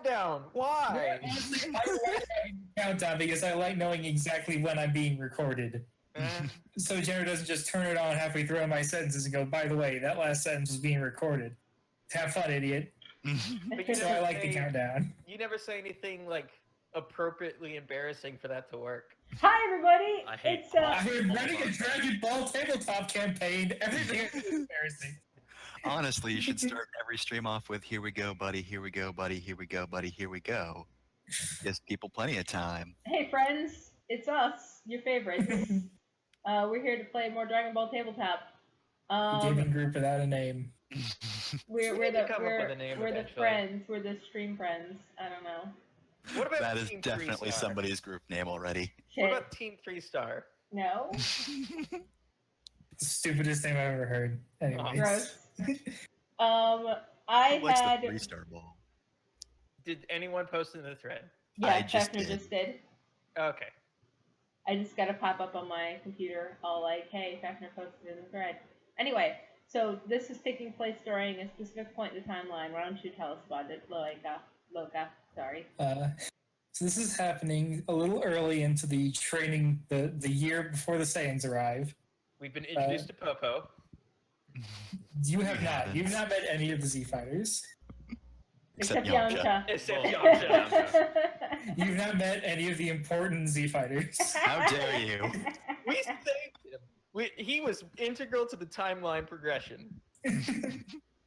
countdown. Why? Honestly, I like having the countdown because I like knowing exactly when I'm being recorded. So Jenner doesn't just turn it on halfway through my sentences and go, by the way, that last sentence was being recorded. Have fun, idiot. So I like the countdown. You never say anything like appropriately embarrassing for that to work. Hi, everybody. I hate I'm running a Dragon Ball tabletop campaign. Everything is embarrassing. Honestly, you should start every stream off with "Here we go, buddy. Here we go, buddy. Here we go, buddy. Here we go." Gives people plenty of time. Hey, friends. It's us, your favorites. We're here to play more Dragon Ball Tabletop. The gaming group without a name. We're need to the come up with a name eventually. friends. We're the stream friends. I don't know. What about That is Team definitely 3-star? somebody's group name already. Shit. What about Team 3-star? No. Stupidest name I've ever heard. Anyways. Gross. I Who likes had. the 3-star ball? Did anyone post in the thread? Yeah, I just Chefner did. just did. Okay. I just got a pop up on my computer, all like, "Hey, Chefner posted in the thread." Anyway, so this is taking place during a specific point in the timeline. Why don't you tell us about it, Loka? Sorry. So this is happening a little early into the training, the year before the Saiyans arrive. We've been introduced to Popo. You have not. You've not met any of the Z Fighters. Except Yamcha. Yamcha. Except Well, Yamcha. You've not met any of the important Z Fighters. How dare you? We saved him. He was integral to the timeline progression.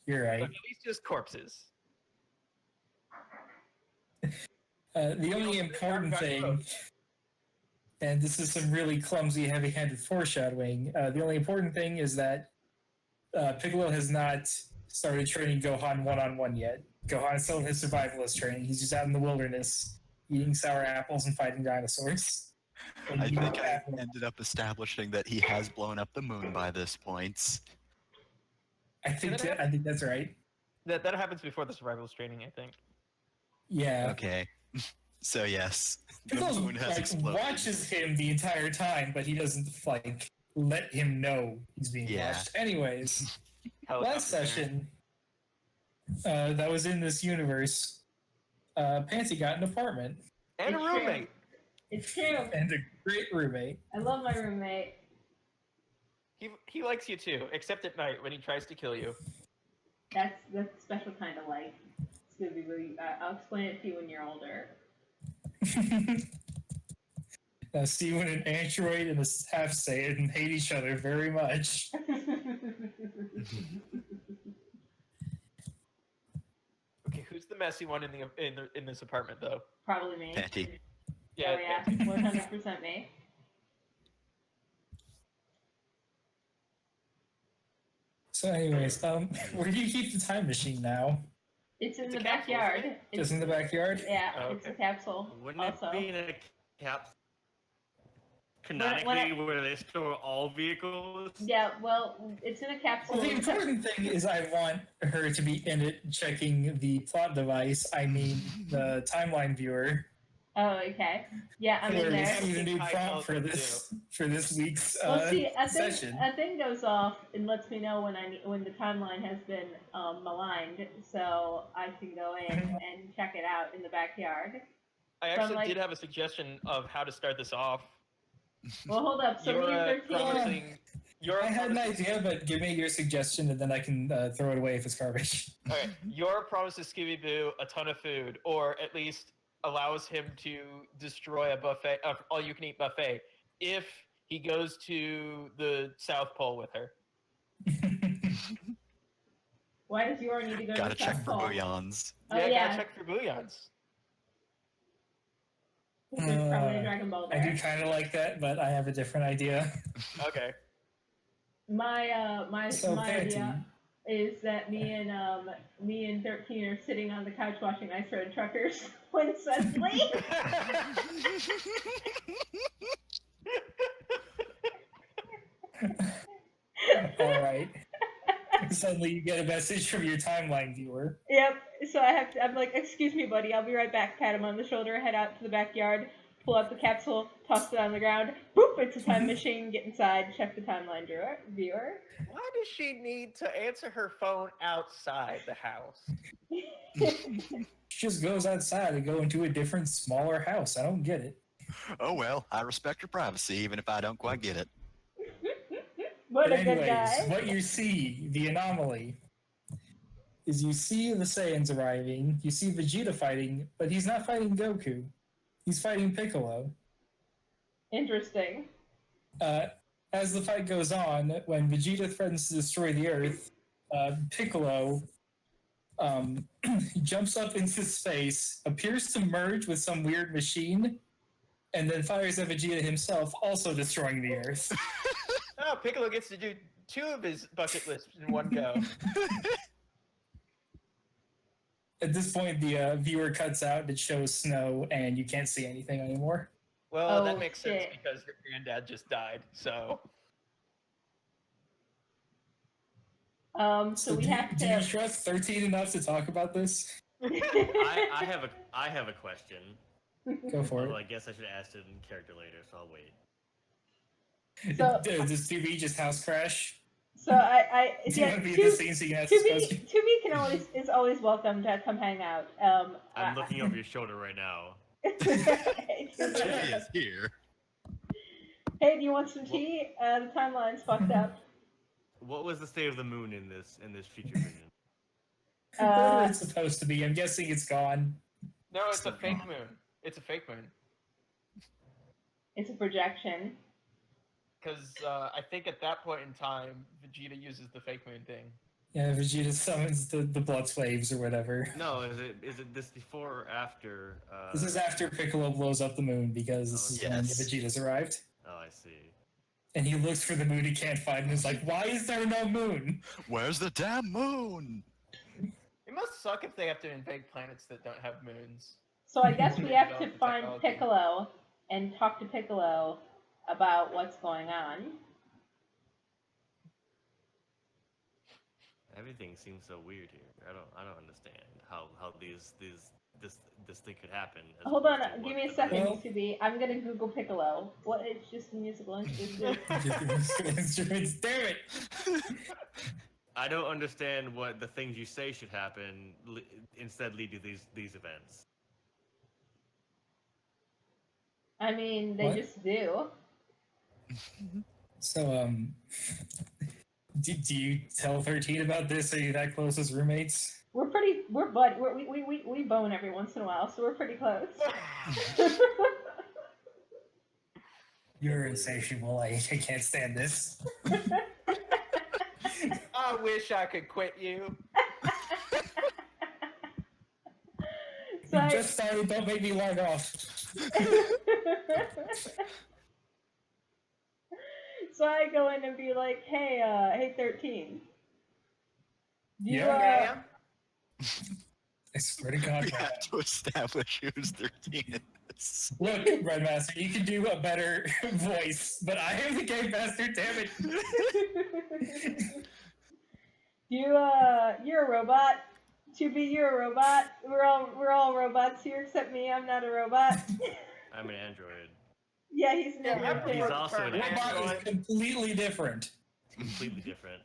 You're But right. at least just corpses. The only important thing, and this is some really clumsy, heavy-handed foreshadowing, the only important thing is that Piccolo has not started training Gohan one-on-one yet. Gohan is still in his survivalist training. He's just out in the wilderness, eating sour apples and fighting dinosaurs. And I you think know I that- ended up establishing that he has blown up the moon by this point. I think that's right. That happens before the survivalist training, I think. Yeah. Okay. So yes, the Piccolo moon has exploded. watches him the entire time, but he doesn't let him know he's being Yeah. watched. Anyways, Helicopter last session that was in this universe, Pansy got an apartment And a It's true. roommate. It's true. and a great roommate. I love my roommate. He likes you too, except at night when he tries to kill you. That's the special kind of like. Scooby-Doo. I'll explain it to you when you're older. Now, Steven and Android and a half Saiyan hate each other very much. Okay, who's the messy one in this apartment though? Probably me. Patty. Oh yeah, 100% me. So, anyways, where do you keep the time machine now? It's in It's the a capsule, backyard. isn't it? Just in the backyard? Yeah, Oh, it's a okay. capsule. Wouldn't also. it be in a cap? Canonically, where they store all vehicles? Yeah, well, it's in a capsule. Well, the important thing is I want her to be in it checking the plot device, I mean the timeline viewer. Oh, okay. Yeah, I'm in Where we there. see the new High prompt for notes this week's Well, see, session. a thing goes off and lets me know when the timeline has been maligned, so I can go in and check it out in the backyard. I From, actually like- did have a suggestion of how to start this off. Well, hold up. So You're me and 13. promising. You're I had an promising- idea, but give me your suggestion and then I can throw it away if it's garbage. Okay, your promises Scooby-Doo a ton of food, or at least allows him to destroy a buffet, all-you-can-eat buffet, if he goes to the South Pole with her. Why does Yor need to go to Gotta the check South for Pole? bouillons. Oh, Yeah, yeah. gotta check for bouillons. There's probably a Dragon Ball I there. do kind of like that, but I have a different idea. Okay. My So, my Fancy, idea is that me and 13 are sitting on the couch watching Ice Road Truckers when suddenly all right. Suddenly you get a message from your timeline viewer. Yep. So I'm like, excuse me, buddy, I'll be right back. Pat him on the shoulder, head out to the backyard, pull out the capsule, toss it on the ground. Boop! It's a time machine. Get inside. Check the timeline viewer. Why does she need to answer her phone outside the house? She just goes outside and go into a different, smaller house. I don't get it. Oh well, I respect your privacy, even if I don't quite get it. What But a good anyways, guy. what you see, the anomaly, is you see the Saiyans arriving, you see Vegeta fighting, but he's not fighting Goku. He's fighting Piccolo. Interesting. As the fight goes on, when Vegeta threatens to destroy the Earth, Piccolo jumps up into space, appears to merge with some weird machine, and then fires at Vegeta himself, also destroying the Earth. Oh, Piccolo gets to do 2 of his bucket lists in one go. At this point, the viewer cuts out and it shows snow, and you can't see anything anymore. Well, Oh, that makes sense shit. because your granddad just died, so... So we have do you to. trust 13 enough to talk about this? I have a question. Go for Although it. I guess I should ask it in character later, so I'll wait. So- Does 2B just house crash? So I Do you yeah, want to be in the scene so you can ask this question? 2B can always is always welcome to come hang out. I'm looking over your shoulder right now. Hey, He is here. hey, do you want some tea? The timeline's fucked up. What was the state of the moon in this future vision? Where it's supposed to be. I'm guessing it's gone. No, it's a fake moon. It's a fake moon. It's a projection. Because I think at that point in time, Vegeta uses the fake moon thing. Yeah, Vegeta summons the blood slaves or whatever. No, is it this before or after? This is after Piccolo blows up the moon because this is when Yes. Vegeta's arrived. Oh, I see. And he looks for the moon he can't find and is like, why is there no moon? Where's the damn moon? It must suck if they have to invade planets that don't have moons. So I guess we have to Develop the find technology. Piccolo and talk to Piccolo about what's going on. Everything seems so weird here. I don't understand how this thing could happen. as Hold on, opposed to give what me a the- second, Well- 2B. I'm gonna Google Piccolo. What? It's just a musical instrument. Instruments, damn it! I don't understand what the things you say should happen instead lead to these events. I mean, they What? just do. So, do you tell 13 about this? Are you that close as roommates? We're we bone every once in a while, so we're pretty close. You're insatiable. I can't stand this. I wish I could quit you. So I, Just sorry, don't make me log off. so I go in and be like, hey 13. Do you, Yeah. I swear to God. We have to establish who's 13 in this. Look, Redmaster, you can do a better voice, but I am the game master, damn it. You're a robot. 2B, you're a robot. We're all robots here except me. I'm not a robot. I'm an android. Yeah, he's an Yeah, android I'm too. He's also an Robot is completely different. It's completely different.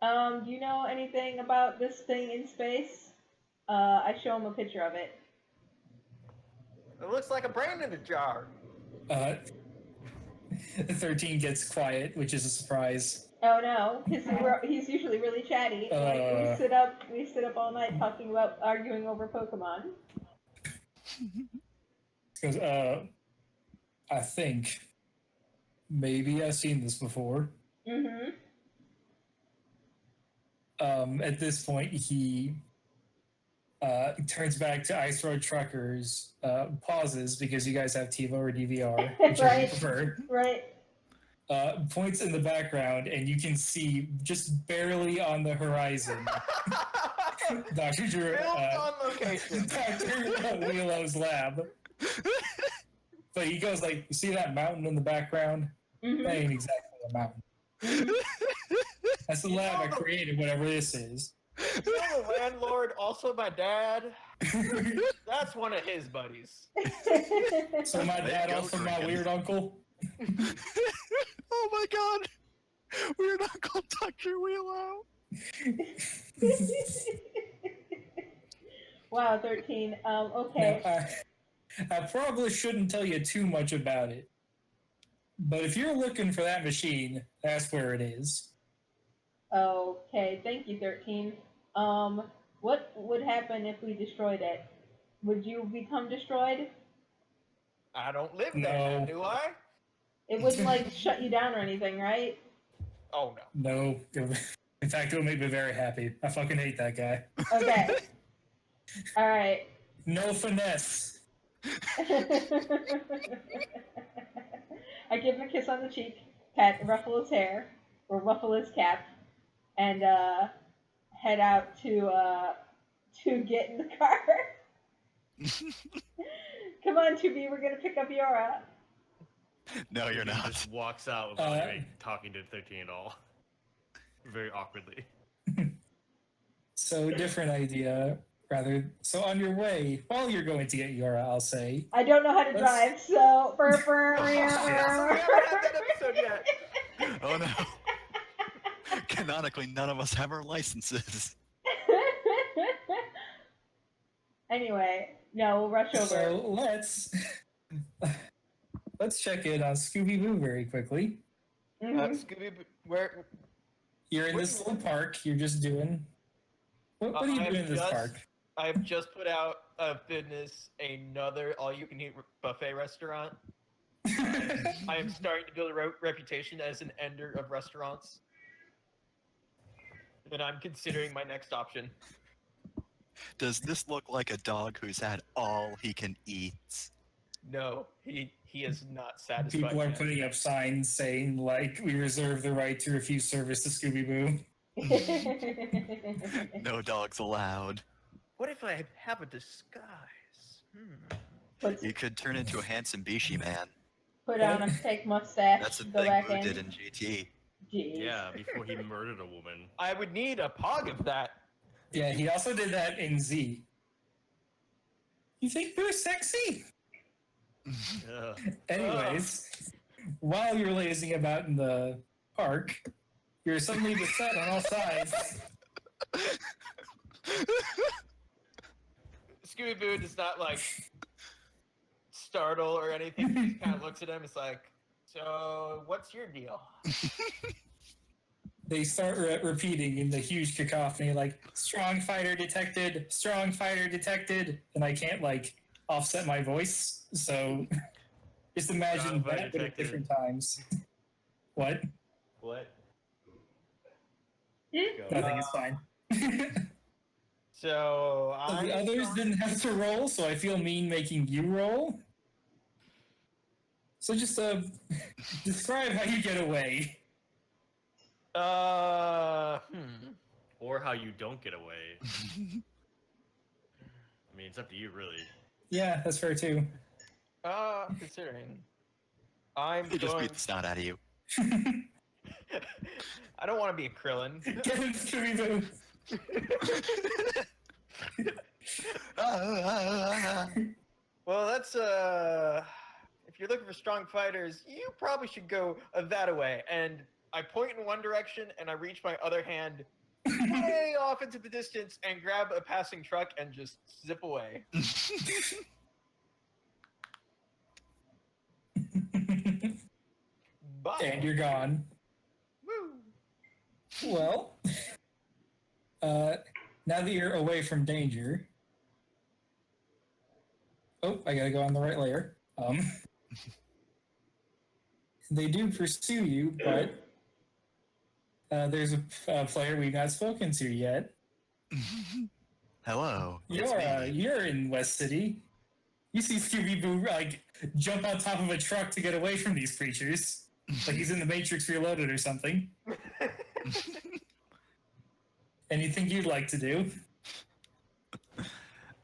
Do you know anything about this thing in space? I show him a picture of it. It looks like a brain in a jar. 13 gets quiet, which is a surprise. Oh no, he's usually really chatty. Like, we sit up all night talking about arguing over Pokemon. He goes, I think maybe I've seen this before. Mm-hmm. At this point, he turns back to Ice Road Truckers, pauses because you guys have TiVo or DVR, which I Right. prefer. Right. Points in the background, and you can see just barely on the horizon Dr. Drew, Filmed on location. Dr. Lilo's lab. But he goes like, you see that mountain in the background? Mm-hmm. That ain't exactly a mountain. That's the lab I created, whatever this is. Is the landlord also my dad? That's one of his buddies. So my There dad you go, also my drinking. weird uncle. Oh my god! Weird Uncle Dr. Wheelo! Wow, 13. Now, Okay. I probably shouldn't tell you too much about it, but if you're looking for that machine, that's where it is. Okay, thank you, 13. What would happen if we destroyed it? Would you become destroyed? I don't live No. there, do I? It wouldn't, like, shut you down or anything, right? Oh no. No. In fact, it'll make me very happy. I fucking hate that guy. Okay. Alright. No finesse. I give him a kiss on the cheek, ruffle his hair, or ruffle his cap, and head out to get in the car. Come on, 2B, we're gonna pick up Yora. No, you're He not. just walks out without even talking to 13 at all. Very awkwardly. So, different idea, rather. So, on your way, while you're going to get Yora, I'll say. I don't know how to Let's- drive, so. So we haven't had that episode yet. Oh no. Canonically, none of us have our licenses. Anyway, no, we'll rush over. So, let's check in on Scooby Doo very quickly. Mhm. Scooby, where? You're in this little park. You're just doing. What are you I am doing in this just- park? I've just put out of business another all-you-can-eat buffet restaurant. I am starting to build a reputation as an ender of restaurants. And I'm considering my next option. Does this look like a dog who's had all he can eat? No, he is not satisfied. People are yet. putting up signs saying, like, we reserve the right to refuse service to Scooby Doo. No dogs allowed. What if I have a disguise? You could turn into a handsome Bishi man. Put on a fake mustache. That's a go thing back Boo in. did in GT. Jeez. Yeah, before he murdered a woman. I would need a pog of that. Yeah, he also did that in Z. You think Boo's sexy? Ugh. Anyways, while you're lazing about in the park, you're suddenly beset on all sides. Scooby Doo does not like startle or anything. He just kind of looks at him. It's like, so what's your deal? They start repeating in the huge cacophony, like, strong fighter detected, and I can't, like, offset my voice, so just imagine Strong fighter that, but at detected. different times. What? What? Hmm? I think it's fine. So The others didn't have to roll, so I feel mean making you roll. So just describe how you get away. Or how you don't get away. I mean, it's up to you, really. Yeah, that's fair too. Considering I'm They just going, beat the snot out of you. I don't want to be a Krillin. Get him, Scooby-Doo. Well, that's if you're looking for strong fighters, you probably should go that away. And I point in one direction, and I reach my other hand way off into the distance and grab a passing truck and just zip away. Bye. And you're gone. Woo. Well, now that you're away from danger. Oh, I gotta go on the right layer. They do pursue you, but there's a player we've not spoken to yet. Hello. It's me. You're in West City. You see Scooby-Doo like jump on top of a truck to get away from these creatures, like he's in the Matrix Reloaded or something. Anything you'd like to do?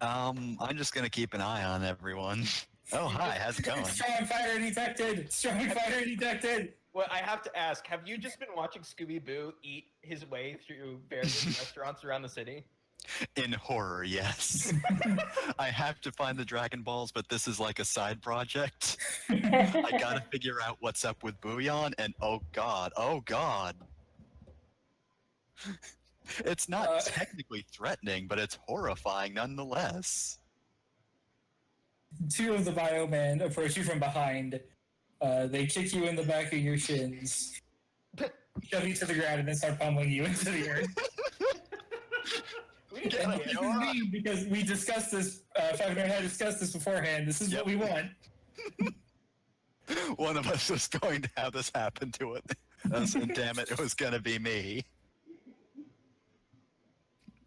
I'm just gonna keep an eye on everyone. Oh, hi, how's it going? Strong fighter detected! Strong fighter detected! Well, I have to ask, have you just been watching Scooby-Doo eat his way through various restaurants around the city? In horror, yes. I have to find the Dragon Balls, but this is like a side project. I gotta figure out what's up with Bouillon, and oh god. It's not technically threatening, but it's horrifying nonetheless. Two of the Biomen approach you from behind. They kick you in the back of your shins, shove you to the ground, and then start pummeling you into the earth. We didn't Get know up, yet. This is me, because we discussed this. Falconer and I discussed this beforehand. This is Yep. what we want. One of us was going to have this happen to us, and damn it was going to be me.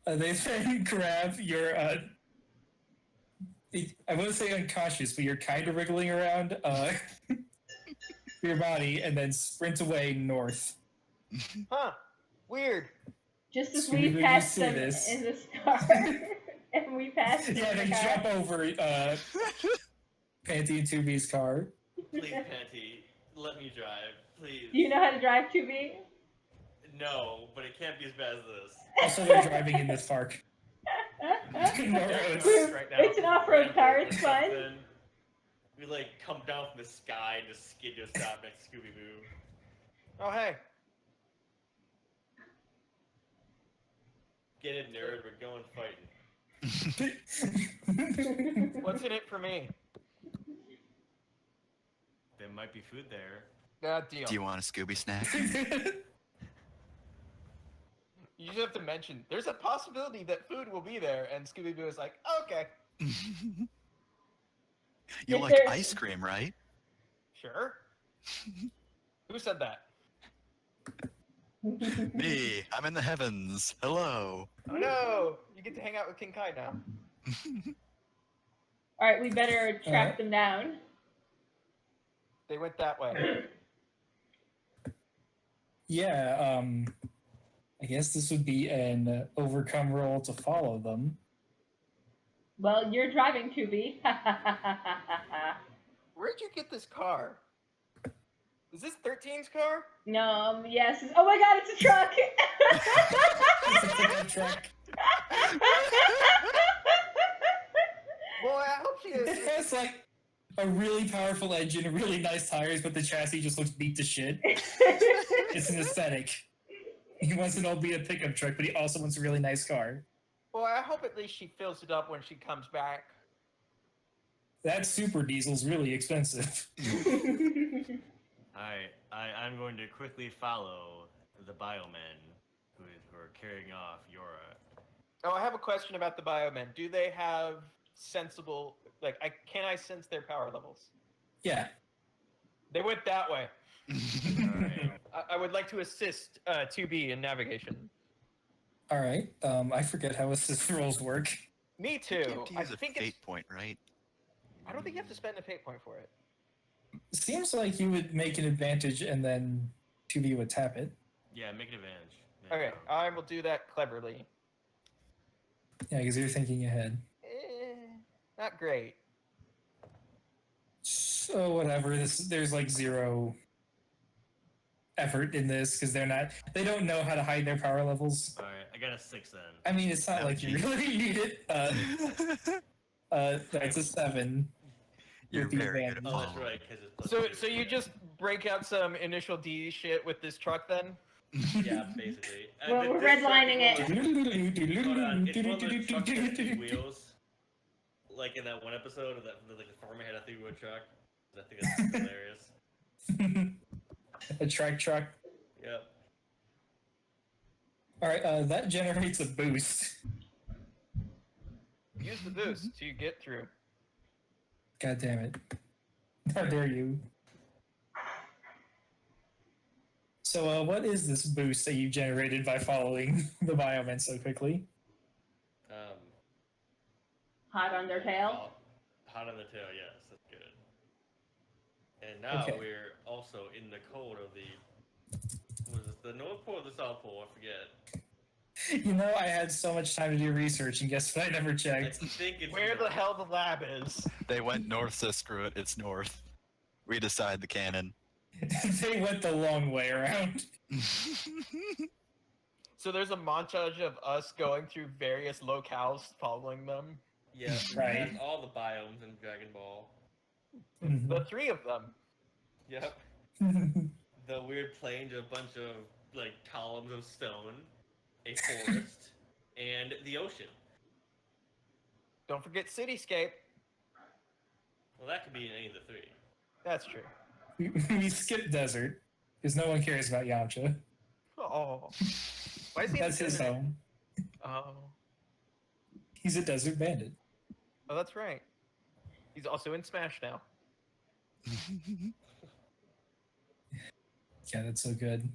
They then grab your. I wouldn't say unconscious, but you're kind of wriggling around your body, and then sprint away north. Huh. Weird. Just as So we you passed see them this. in this car, and we passed them Yeah, in they the car. jump over Panty and 2B's car. Please, Panty, let me drive, please. Do you know how to drive 2B? No, but it can't be as bad as this. Also, they're driving in this park. No roads. Right now, It's an off-road car, it's or fine. something. We like come down from the sky and just skid to a stop next to Scooby Doo. Oh, hey. Get it, nerd. We're going fighting. What's in it for me? There might be food there. Deal. Do you want a Scooby snack? You just have to mention, there's a possibility that food will be there, and Scooby-Doo is like, okay, You If like there's- ice cream, right? sure. Who said that? Me, I'm in the heavens. Hello. Oh no! You get to hang out with King Kai now. Alright, we better track them down. They went that way. Yeah, I guess this would be an overcome roll to follow them. Well, you're driving 2B. Where'd you get this car? Is this 13's car? No, yes. Oh my god, it's a truck! It's a pickup truck. Boy, I hope she It is. has like a really powerful engine and really nice tires, but the chassis just looks beat to shit. It's an aesthetic. He wants an old beat up pickup truck, but he also wants a really nice car. Boy, I hope at least she fills it up when she comes back. That super diesel's really expensive. I'm going to quickly follow the biomen who are carrying off Yora. Oh, I have a question about the Biomen. Do they have sensible, like, can I sense their power levels? Yeah. They went that way. Alright. I would like to assist 2B in navigation. All right. I forget how assist rolls work. Me You too. have to I use a think fate it's. point, right? I don't think you have to spend a fate point for it. Seems like you would make an advantage and then 2B would tap it. Yeah, make an advantage. There you Okay, go. I will do that cleverly. Yeah, because you're thinking ahead. Not great. So whatever. There's like zero effort in this because they don't know how to hide their power levels. Alright, I got a 6 then. I mean, it's not Oh, like you geez. really need it. That's a 7. You're With the very good at advantage. Oh, that's following. right, because it's plus So 2. you just break out some initial D shit with this truck then? Yeah, basically. Well, we're this truck redlining is it. one of those- hold on, it's one of those trucks that has 3 wheels. Like in that one episode of that, like the farmer had a 3-wheel truck. I think that's hilarious. A truck. Yep. All right, that generates a boost. Use the boost to get through. God damn it! How dare you? So, what is this boost that you generated by following the Biomen so quickly? Hot on their tail. Hot on the tail, yes, that's good. And now Okay. we're also in the cold of the North Pole or the South Pole, I forget. You know, I had so much time to do research, and guess what? I never I checked. think it's Where the north. hell the lab is? They went north, so screw it. It's north. We decide the canon. They went the long way around. So there's a montage of us going through various locales following them. Yeah, Right. that's all the biomes in Dragon Ball. The 3 of them. Yep. The weird plains, a bunch of like columns of stone. a forest, and the ocean. Don't forget Cityscape. Well, that could be in any of the three. That's true. We skip desert because no one cares about Yamcha. Oh. Why is he in That's the his desert? home. Oh. He's a desert bandit. Oh, that's right. He's also in Smash now. Yeah, that's so good.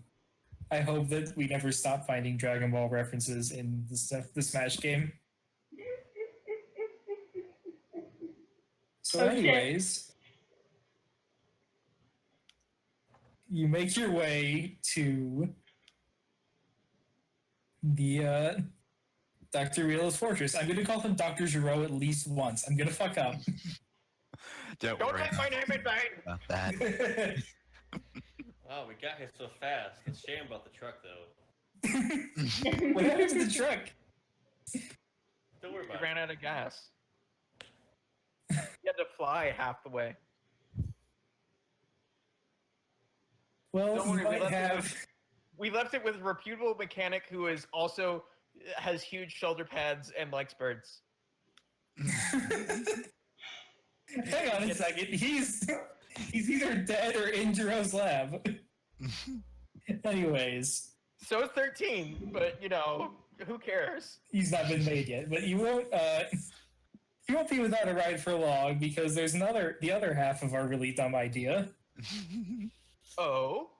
I hope that we never stop finding Dragon Ball references in the Smash game. So, Oh, shit. anyways, you make your way to the Dr. Riolo's fortress. I'm going to call him Dr. Giro at least once. I'm going to fuck up. Don't Don't worry take my name in vain! about that. Wow, we got here so fast. It's a shame about the truck, though. What happened to the truck? Don't worry He about ran out of gas. He had to fly half the way. Well, Don't you worry, we might left it have... with- We left it with a reputable mechanic who is also has huge shoulder pads and likes birds. Hang on a second. He's either dead or in Jiro's lab. Anyways, So is 13, but you know, who cares? he's not been made yet. But you won't be without a ride for long because there's the other half of our really dumb idea. Oh,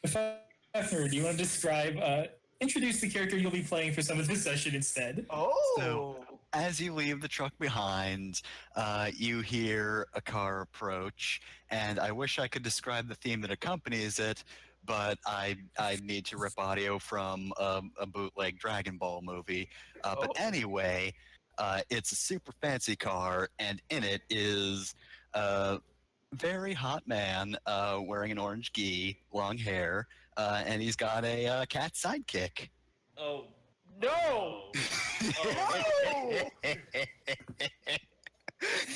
Fafner, do you want to introduce the character you'll be playing for some of this session instead? oh. As you leave the truck behind, you hear a car approach, and I wish I could describe the theme that accompanies it, but I need to rip audio from a bootleg Dragon Ball movie. But Oh. anyway, it's a super fancy car, and in it is a very hot man wearing an orange gi, long hair, and he's got a cat sidekick. Oh, No! Oh.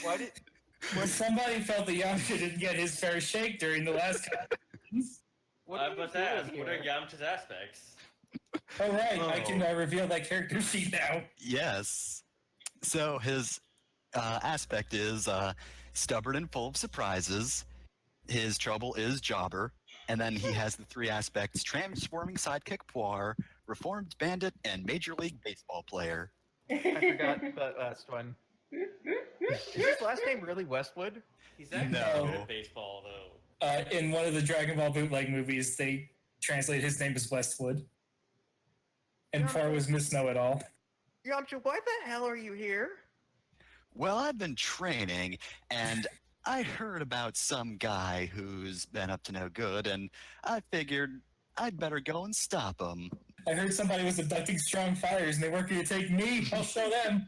Why did? Well, somebody felt that Yamcha didn't get his fair shake during the last conference. What I are you must doing ask, what are here? Yamcha's aspects? All right, I Oh. can reveal that character sheet now. Yes. So his aspect is stubborn and full of surprises. His trouble is jobber. And then he has the three aspects: transforming sidekick Poir, reformed bandit, and Major League Baseball player. I forgot that last one. Is his last name really Westwood? He's actually No. good at baseball, though. In one of the Dragon Ball bootleg movies, they translate his name as Westwood. And Poir was Miss Know-It-All. Yamcha, why the hell are you here? Well, I've been training, and I heard about some guy who's been up to no good, and I figured I'd better go and stop him. I heard somebody was abducting strong fires and they weren't going to take me. I'll show them.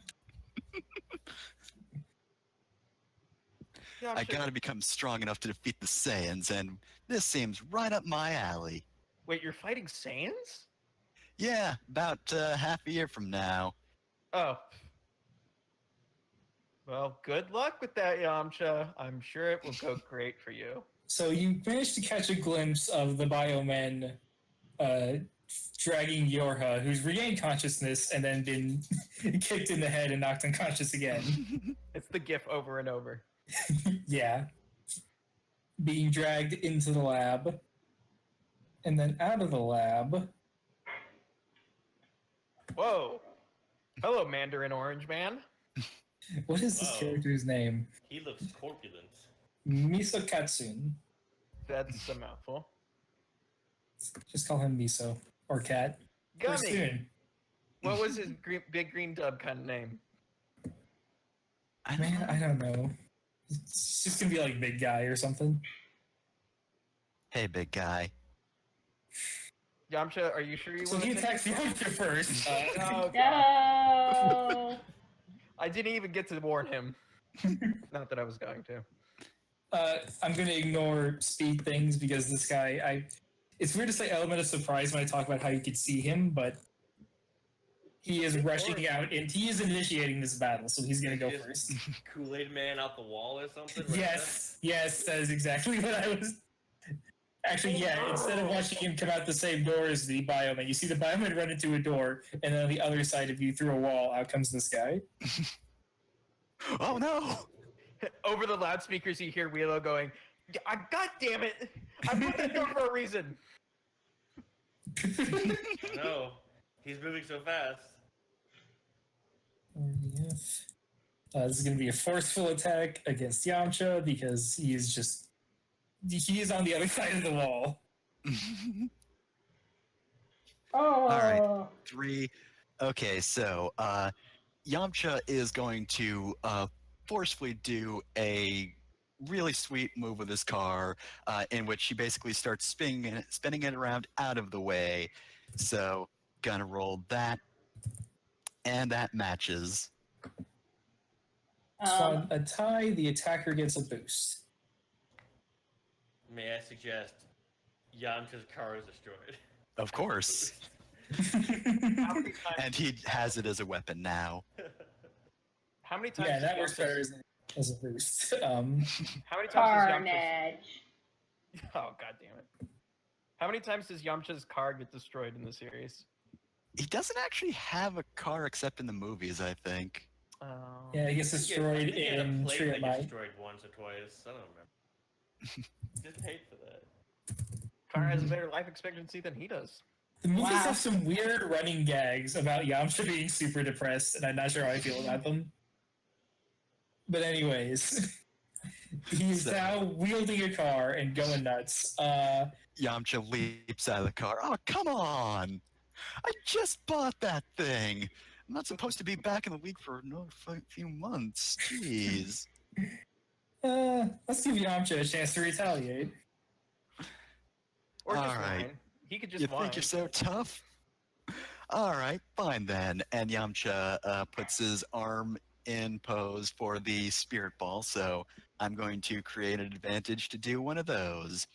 Yamcha, I gotta become strong enough to defeat the Saiyans, and this seems right up my alley. Wait, you're fighting Saiyans? Yeah, about half a year from now. Oh. Well, good luck with that, Yamcha. I'm sure it will go great for you. So you managed to catch a glimpse of the Biomen dragging Yorha, who's regained consciousness and then been kicked in the head and knocked unconscious again. It's the GIF over and over. Yeah. Being dragged into the lab. And then out of the lab. Whoa. Hello, Mandarin Orange Man. What is this Whoa. character's name? He looks corpulent. Miso Katsun. That's a mouthful. Just call him Miso. Or Cat. Or Gummy. Soon. What was his big green dub kind of name? Man, I don't know. It's just gonna be like Big Guy or something. Hey, big guy. Yamcha, are you sure you So want he to attacks Yamcha first. Oh, God. No. I didn't even get to warn him. Not that I was going to. I'm gonna ignore speed things because this guy, it's weird to say element of surprise when I talk about how you could see him, but he is rushing out and he is initiating this battle, so he's gonna go He is- first. Kool-Aid Man out the wall or something? Right Yes, that is exactly what I was. Actually, yeah, instead of watching him come out the same door as the bioman, you see the bioman run into a door, and then on the other side of you, through a wall, out comes this guy. Oh no! Over the loudspeakers, you hear Willow going, God damn it! I put that door for a reason! No, he's moving so fast. This is going to be a forceful attack against Yamcha because he is on the other side of the wall. Oh. All right. 3. Okay, so Yamcha is going to forcefully do a really sweet move with his car, in which he basically starts spinning it around out of the way. So, gonna roll that, and that matches. So on a tie, the attacker gets a boost. May I suggest Yamcha's car is destroyed? Of course. How many times, And he has it as a weapon now. how many times Yeah, does that works better Yamcha's- as a boost. How many times does Yamcha's... Carnage. Oh, god damn it. How many times does Yamcha's car get destroyed in the series? He doesn't actually have a car except in the movies, I think. Oh. Yeah, he gets destroyed He had a in plate Tree that of gets Might. destroyed once or twice. I don't remember. Just paid for that. Car has a better life expectancy than he does. The movies Wow. have some weird running gags about Yamcha being super depressed, and I'm not sure how I feel about them. But anyways, he's So- now wielding a car and going nuts. Yamcha leaps out of the car. Oh, come on! I just bought that thing! I'm not supposed to be back in the league for another few months. Jeez. Let's give Yamcha a chance to retaliate. Or just All right. whine. He could just You whine. think you're so tough? Alright, fine then. And Yamcha puts his arm in pose for the spirit ball, so I'm going to create an advantage to do one of those.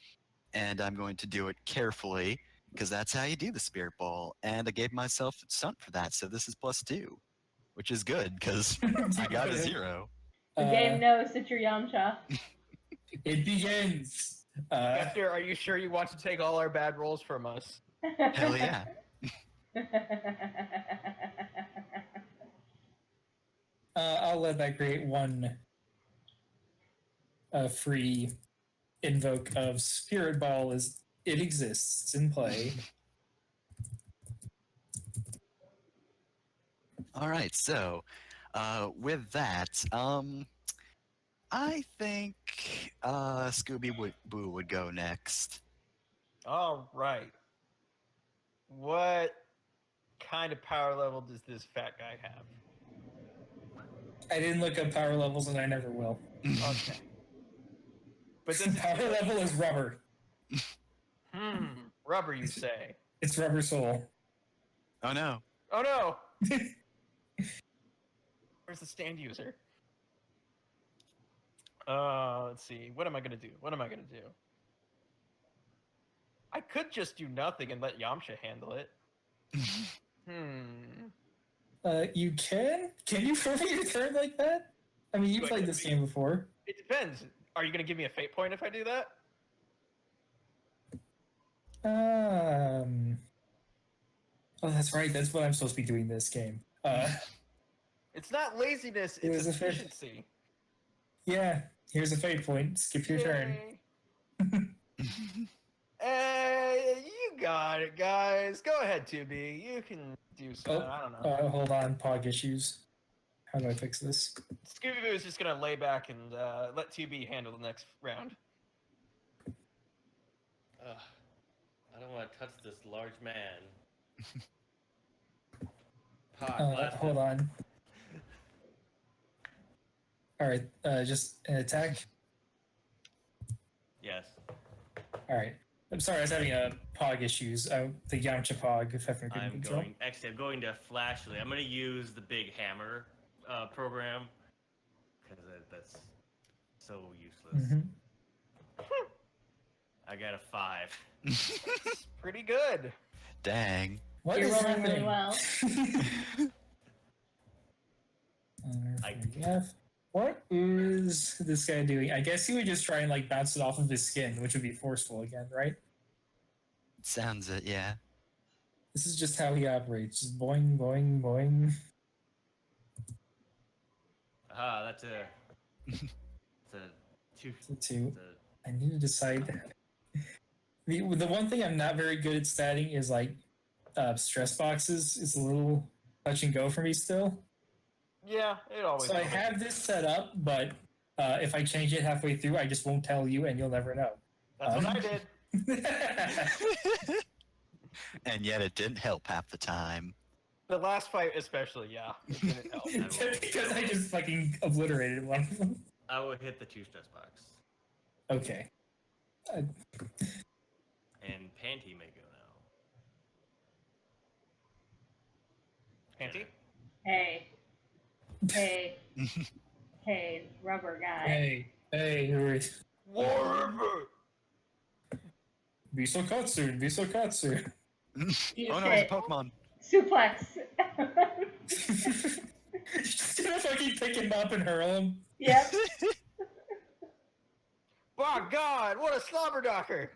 And I'm going to do it carefully, because that's how you do the spirit ball. And I gave myself a stunt for that, so this is +2, which is good, because I got a 0. The game knows that you're Yamcha. It begins. Hector, are you sure you want to take all our bad rolls from us? Hell yeah. I'll let that create one free invoke of Spirit Ball as it exists. It's in play. Alright, so with that, I think Scooby-Boo would go next. All right. What kind of power level does this fat guy have? I didn't look up power levels and I never will. Okay. But does Power level is rubber. rubber, you say? It's rubber soul. Oh no. Oh no! Where's the stand user? Let's see. What am I gonna do? What am I gonna do? I could just do nothing and let Yamcha handle it. You can? Can you forfeit your turn like that? I mean, you Do I played get this to- game before. It depends. Are you gonna give me a fate point if I do that? Oh, that's right. That's what I'm supposed to be doing this game. It's not laziness, It it's was a fate. efficiency. Yeah, here's a fate point. Skip your turn. Yay. Hey, you got it, guys. Go ahead, 2B. You can do some. Oh, I don't know. Hold on. Pog issues. How do I fix this? Scooby Doo is just gonna lay back and let 2B handle the next round. I don't want to touch this large man. Pod, Hold on. All right, just an attack. Yes. All right. I'm sorry, I was having Pog issues. The Yamcha Pog, if Hefner couldn't I'm control. going to Flashly. I'm going to use the big hammer program because that's so useless. Mhm. I got a 5. Pretty good. Dang. What You're is rolling really happening? well. F. What is this guy doing? I guess he would just try and like bounce it off of his skin, which would be forceful again, right? Sounds it, yeah. This is just how he operates. Just boing, boing, boing. Ah, that's a. It's a two. Two. It's a, I need to decide. The one thing I'm not very good at statting is like stress boxes. It's a little touch and go for me still. Yeah, it always. So I will. have this set up, but if I change it halfway through, I just won't tell you, and you'll never know. That's what I did. And yet it didn't help half the time. The last fight, especially, yeah, it didn't help. Because I just fucking obliterated one of them. I will hit the 2 stress box. Okay. And Panty may go now. Panty? Hey. Hey. Hey, rubber guy. Hey, hurry. Warrior! Be so katsu, be so katsu. You Oh no, say it's a Pokemon. suplex. Just gonna fucking pick him up and hurl him. Yep. My God, what a slobberdocker!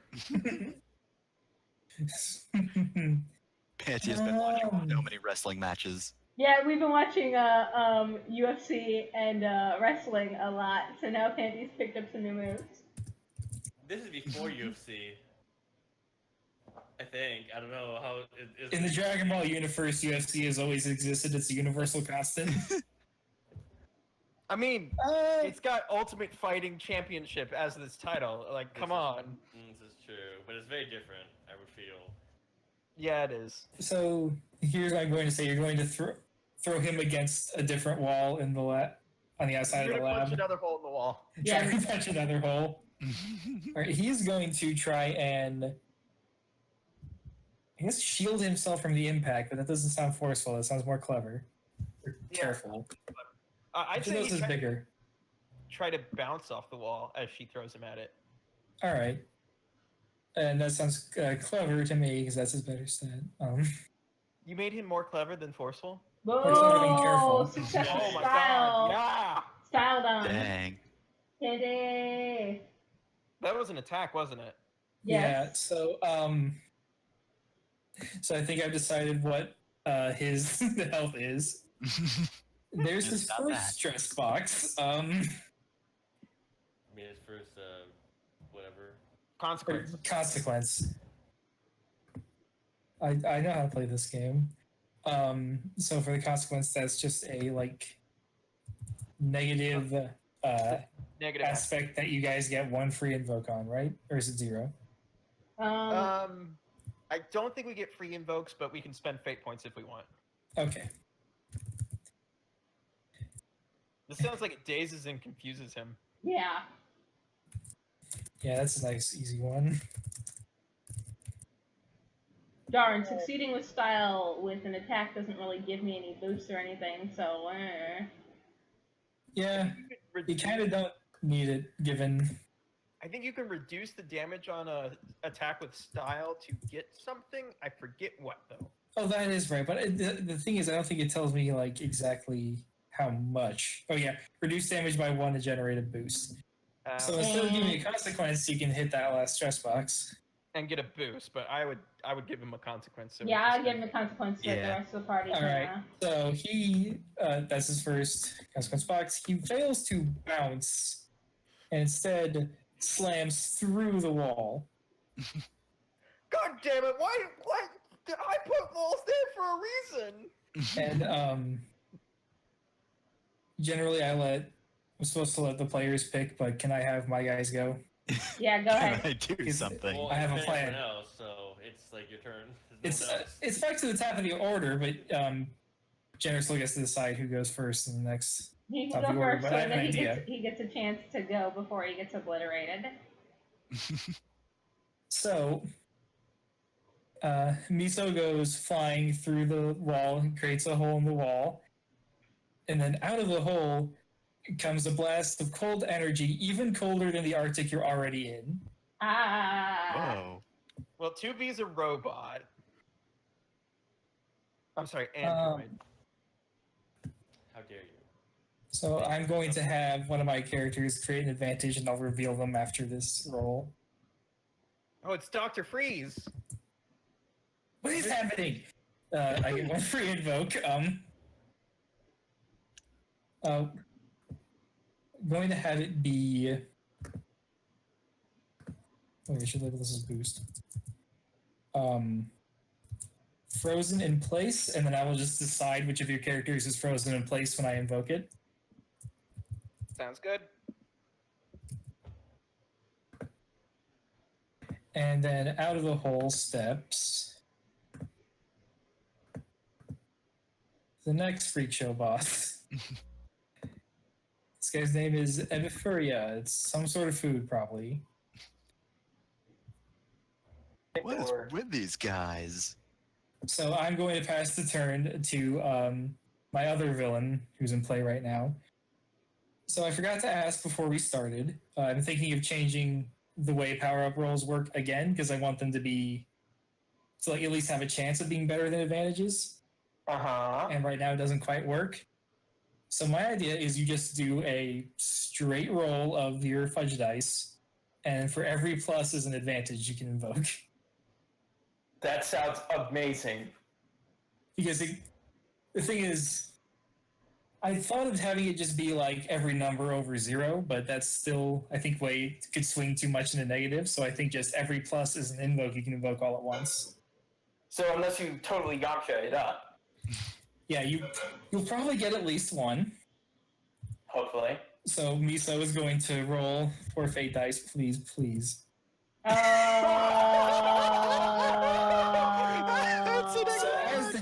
Panty has been watching so many wrestling matches. Yeah, we've been watching UFC and wrestling a lot, so now Panty's picked up some new moves. This is before UFC. I think. I don't know how. In the Dragon Ball universe, UFC has always existed. It's a universal constant. I mean, it's got Ultimate Fighting Championship as this title. Like, come on. This is true, but it's very different, I would feel. Yeah, it is. So here's what I'm going to say: you're going to throw him against a different wall in the on the outside You're of the gonna lab. punch another hole in the wall. Yeah. Try to punch another hole. All right, he's going to try and, I guess, shield himself from the impact, but that doesn't sound forceful. That sounds more clever. Or Yeah. careful. I'd Which of say those you is bigger? try to bounce off the wall as she throws him at it. All right. And that sounds clever to me because that's his better stat. You made him more clever than forceful? not being careful. Whoa! Successful Oh my style. God, yeah! Style down. Dang. Panty. That was an attack, wasn't it? Yeah. Yes. So so I think I've decided what his health is. There's It's his not first bad. stress box. I mean, his first, whatever. Consequence. Consequence. I know how to play this game. So for the consequence, that's just a like negative Negative. aspect that you guys get one free invoke on, right? Or is it 0? I don't think we get free invokes, but we can spend fate points if we want. Okay. This sounds like it dazes and confuses him. Yeah. Yeah, that's a nice, easy one. Darn, succeeding with style with an attack doesn't really give me any boosts or anything, so Yeah, you kind of don't need it, given... I think you can reduce the damage on a attack with style to get something. I forget what though. Oh, that is right, but the thing is, I don't think it tells me, like, exactly how much. Oh, yeah, reduce damage by 1 to generate a boost. So instead of giving me a consequence, you can hit that last stress box. And get a boost, but I would give him a consequence. So yeah, I'll give him a consequence like the Yeah. rest of the party. All right. So he, that's his first consequence box. He fails to bounce and instead slams through the wall. God damn it! Why? Did I put walls there for a reason? And generally, I'm supposed to let the players pick, but can I have my guys go? Yeah, go Can ahead. I do Is- something? Well, I have a it's plan. anyone else, so it's like your turn. There's It's no one else. it's back to the top of the order, but Jenner still gets to decide who goes first in the next. He Top can of go the order, first, but so I have an that idea. he gets a chance to go before he gets obliterated. So, Miso goes flying through the wall, creates a hole in the wall, and then out of the hole comes a blast of cold energy, even colder than the Arctic you're already in. Ah. Whoa. Well, 2B's a robot. I'm sorry, android. How dare you? So I'm going to have one of my characters create an advantage, and I'll reveal them after this roll. Oh, it's Dr. Freeze. What is happening? I get one free invoke. Going to have it be. Wait, I should label this as boost. Frozen in place, and then I will just decide which of your characters is frozen in place when I invoke it. Sounds good. And then out of the hole steps the next freak show boss. This guy's name is Epifuria. It's some sort of food, probably. What is with these guys? So I'm going to pass the turn to my other villain who's in play right now. So I forgot to ask before we started. I'm thinking of changing the way power-up rolls work again because I want them to be to like at least have a chance of being better than advantages. And right now it doesn't quite work. So my idea is you just do a straight roll of your fudge dice, and for every plus is an advantage you can invoke. That sounds amazing. Because the thing is, I thought of having it just be like every number over 0, but that's still, I think, could swing too much in the negative. So I think just every plus is an invoke you can invoke all at once. So unless you totally Yamcha it up. Yeah, you'll probably get at least one. Hopefully. So Miso is going to roll 4 fate dice, please. Oh. So as the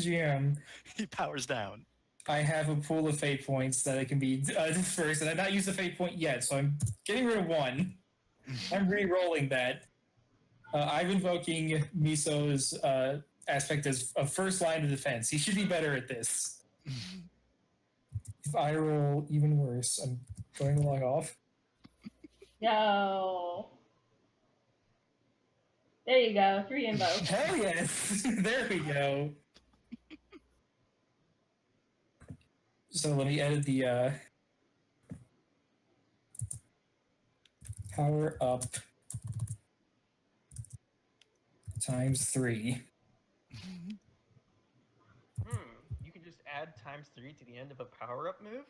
GM, He powers down. I have a pool of fate points that I can be dispersed, and I've not used a fate point yet, so I'm getting rid of one. I'm re-rolling that. I'm invoking Miso's aspect as a first line of defense. He should be better at this. If I roll even worse, I'm going to log off. No. There you go. 3 invokes. Hell yes! There we go. So let me edit the power up times 3. You can just add ×3 to the end of a power-up move?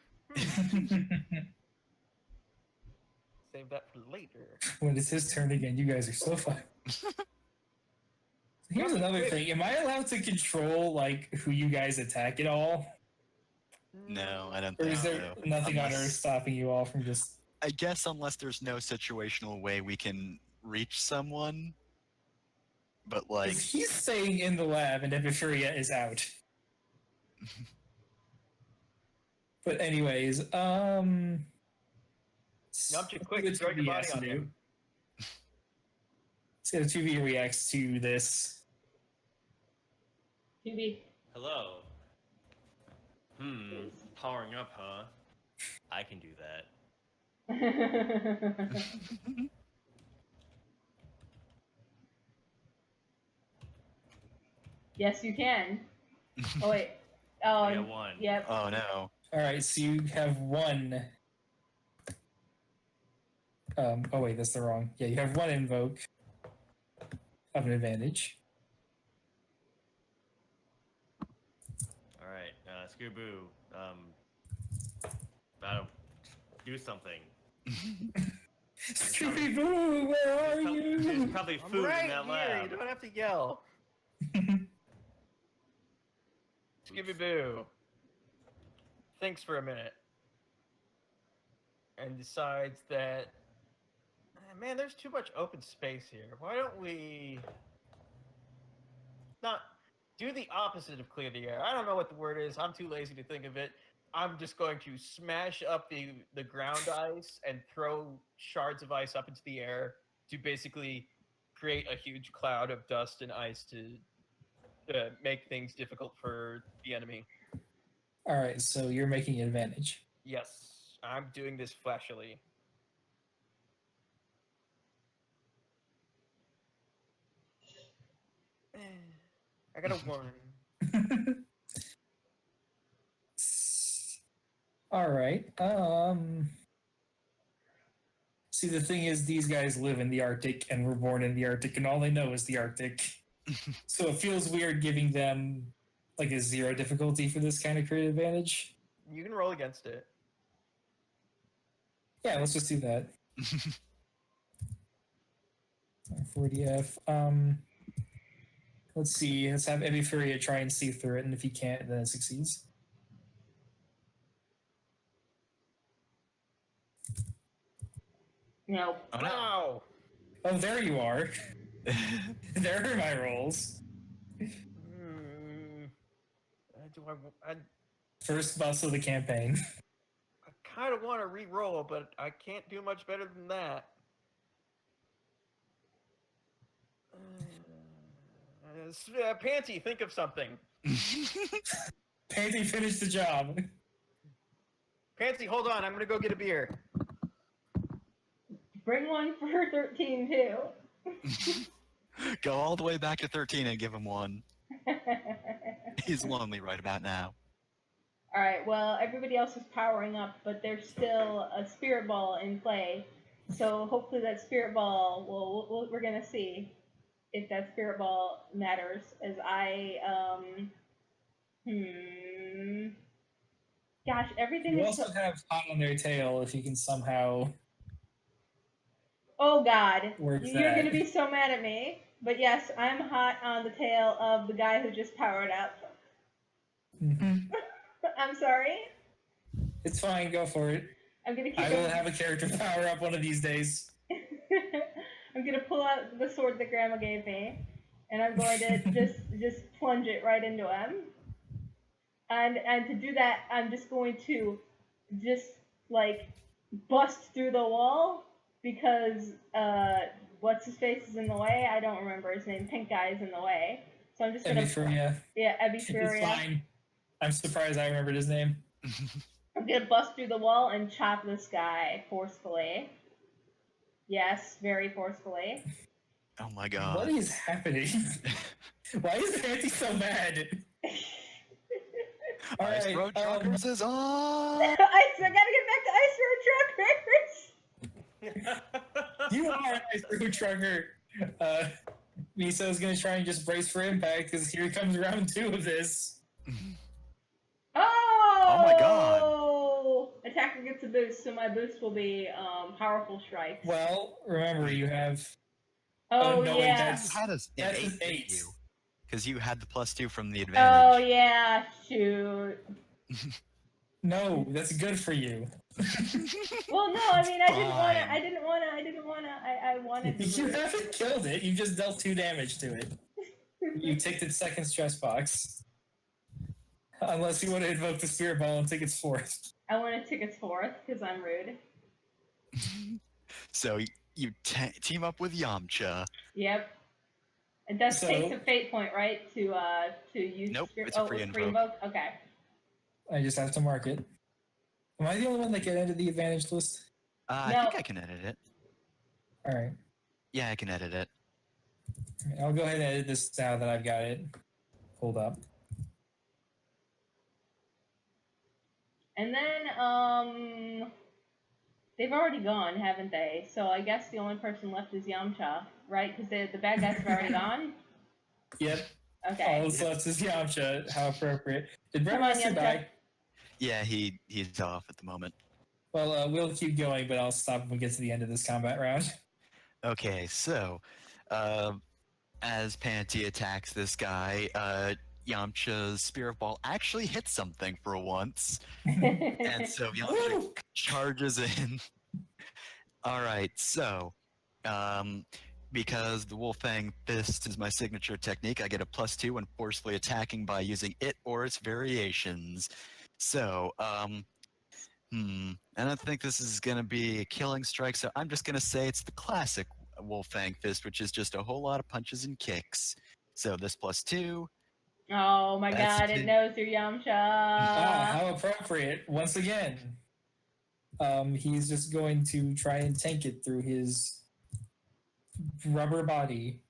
Save that for later. When it's his turn again, you guys are so fun. Here's another thing. Am I allowed to control like who you guys attack at all? No, I don't Or think is there so. nothing on Unless- Earth stopping you all from just... I guess unless there's no situational way we can reach someone. But like, 'Cause he's staying in the lab and Epifuria is out. But anyways, Yamcha, quick, let's throw see your what body he has on to do. him. So 2v reacts to this. 2B. Hello. Powering up, huh? I can do that. Yes, you can. Oh, wait. Oh, I got 1. Yep. oh no. Alright, so you have 1... oh wait, that's the wrong... Yeah, you have 1 invoke of an advantage. Alright, Scooby-Boo, gotta do something. Scooby-Boo, where are There's you? probably I'm food right in that here. lab. You don't have to yell. Scooby-Boo thinks for a minute and decides that, man, there's too much open space here. Why don't we not do the opposite of clear the air? I don't know what the word is. I'm too lazy to think of it. I'm just going to smash up the ground ice and throw shards of ice up into the air to basically create a huge cloud of dust and ice to make things difficult for the enemy. Alright, so you're making an advantage. Yes, I'm doing this flashily. I got a 1. All right. See, the thing is, these guys live in the Arctic and were born in the Arctic, and all they know is the Arctic. So it feels weird giving them like a 0 difficulty for this kind of crit advantage. You can roll against it. Yeah, let's just do that. 40F. Let's see. Let's have Ebifuria try and see through it, and if he can't, then it succeeds. No. Oh, no. Wow. Oh, there you are. There are my rolls. Hmm. Do I First bust of the campaign. I kind of want to re-roll, but I can't do much better than that. Panty, think of something. Panty finished the job. Panty, hold on. I'm gonna go get a beer. Bring one for 13 too. Go all the way back to 13 and give him one. He's lonely right about now. All right. Well, everybody else is powering up, but there's still a spirit ball in play. So hopefully that spirit ball will we're gonna see if that spirit ball matters. As I gosh, everything You is also so. have hot on their tail if you can somehow Oh God, work you're that. gonna be so mad at me. But yes, I'm hot on the tail of the guy who just powered up. Mhm. I'm sorry. It's fine, go for it. I'm gonna keep. I will have a character power up one of these days. I'm gonna pull out the sword that Grandma gave me, and I'm going to just plunge it right into him. And to do that, I'm just going to just like bust through the wall because what's his face is in the way. I don't remember his name. Pink guy is in the way. So I'm just gonna Ebifuria. yeah, It's Ebifuria. fine. I'm surprised I remembered his name. I'm gonna bust through the wall and chop this guy forcefully. Yes, very forcefully. Oh my god. What is happening? Why is Panty so mad? Ice Alright, Road Truckers is on! I gotta get back to Ice Road Truckers! You are an Ice Road Trucker. Miso's gonna try and just brace for impact because here comes round 2 of this. Oh! my God. Attacker gets a boost, so my boost will be Powerful Strike. Well, remember you have. Oh, no, wait, yeah. that's- You had an That's 8, an didn't 8. you? Because you had the +2 from the Oh, advantage. yeah. Shoot. No, that's good for you. Well, no, I mean, I Fine. wanted to. You haven't killed it. You just dealt 2 damage to it. You ticked its second stress box. Unless you want to invoke the spirit ball and take its 4th. I want to tick its 4th because I'm rude. So you team up with Yamcha. Yep. It does So- take a fate point, right? To use. Nope, spirit- it's a oh, free it's free invoke. invoke. Okay. I just have to mark it. Am I the only one that can edit the advantage list? I No. think I can edit it. Alright. Yeah, I can edit it. I'll go ahead and edit this now that I've got it pulled up. And then, they've already gone, haven't they? So I guess the only person left is Yamcha, right? Because the bad guys have already gone? Yep. Okay. All that's left is Yamcha. How appropriate. Did Brett Come on, Master Yamcha. die? Yeah, he's off at the moment. Well, we'll keep going, but I'll stop when we get to the end of this combat round. Okay, so as Panty attacks this guy, Yamcha's Spirit Ball actually hits something for once. And so Yamcha Woo! charges in. Alright, so because the Wolfang Fist is my signature technique, I get a +2 when forcefully attacking by using it or its variations. So, I don't think this is going to be a killing strike, so I'm just going to say it's the classic Wolfang Fist, which is just a whole lot of punches and kicks. So this +2. Oh my That's god, it. it knows you're Yamcha. How appropriate. Once again, he's just going to try and tank it through his rubber body.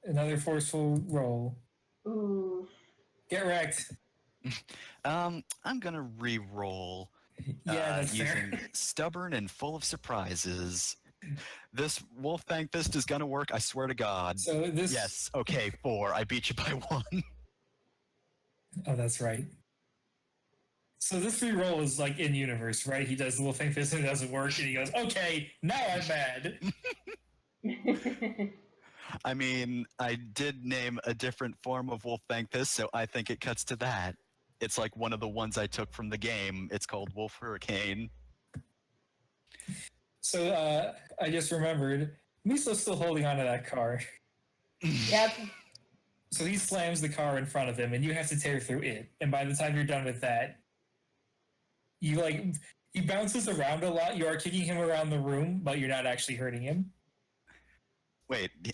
Another forceful roll. Oof. Get wrecked. I'm going to re-roll Yeah, that's using fair. stubborn and full of surprises. This wolf fang fist is gonna work, I swear to God. So this. Yes, okay, 4. I beat you by 1. Oh, that's right. So this reroll is like in universe, right? He does the little thing fist and it doesn't work, and he goes, "Okay, now I'm mad." I mean, I did name a different form of wolf fang fist, so I think it cuts to that. It's like one of the ones I took from the game. It's called Wolf Hurricane. So I just remembered, Miso's still holding onto that car. Yep. So he slams the car in front of him, and you have to tear through it. And by the time you're done with that, you like he bounces around a lot. You are kicking him around the room, but you're not actually hurting him. Wait, do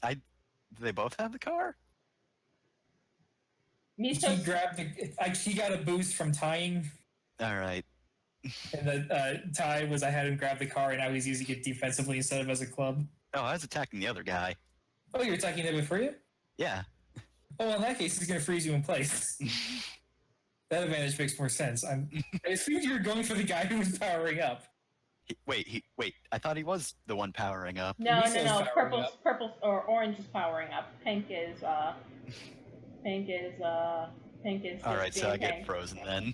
they both have the car? Miso. He grabbed he got a boost from tying, All right. and the tie was I had him grab the car, and now he's using it defensively instead of as a club. Oh, I was attacking the other guy. Oh, you're attacking him for you? Yeah. Oh, well, in that case, he's going to freeze you in place. That advantage makes more sense. I assumed you were going for the guy who was powering up. Wait. I thought he was the one powering up. No. Miso's powering up. Purple or orange is powering up. Pink is Pink is All right, so I get frozen then.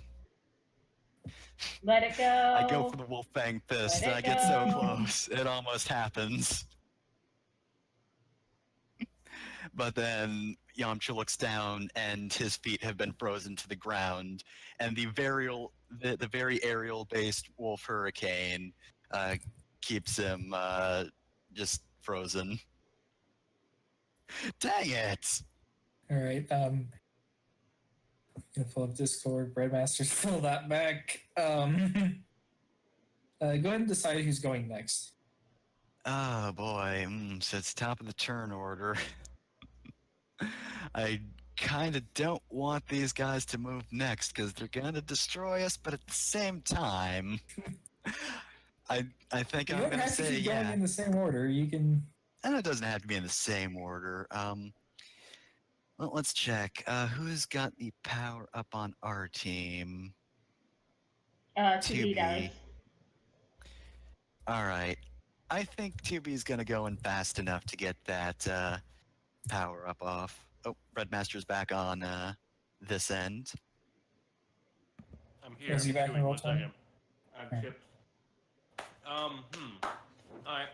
Let it go. I go for the wolf fang fist, Let and I it get so go. close. It almost happens. But then Yamcha looks down, and his feet have been frozen to the ground. And the very aerial-based Wolf Hurricane keeps him just frozen. Dang it! All right. Gonna pull up Discord. Breadmaster's fill that back. Go ahead and decide who's going next. Oh boy, so it's top of the turn order. I kind of don't want these guys to move next because they're gonna destroy us, but at the same time, I think You I'm don't gonna have to say keep going yeah. in the same order. You can. And it doesn't have to be in the same order. Well, let's check. Who's got the power up on our team? 2B does. All right. I think 2B's gonna go in fast enough to get that power up off. Oh, Redmaster's back on this end. I'm here. Is he back in Doing roll one time? second. I've chipped. Alright.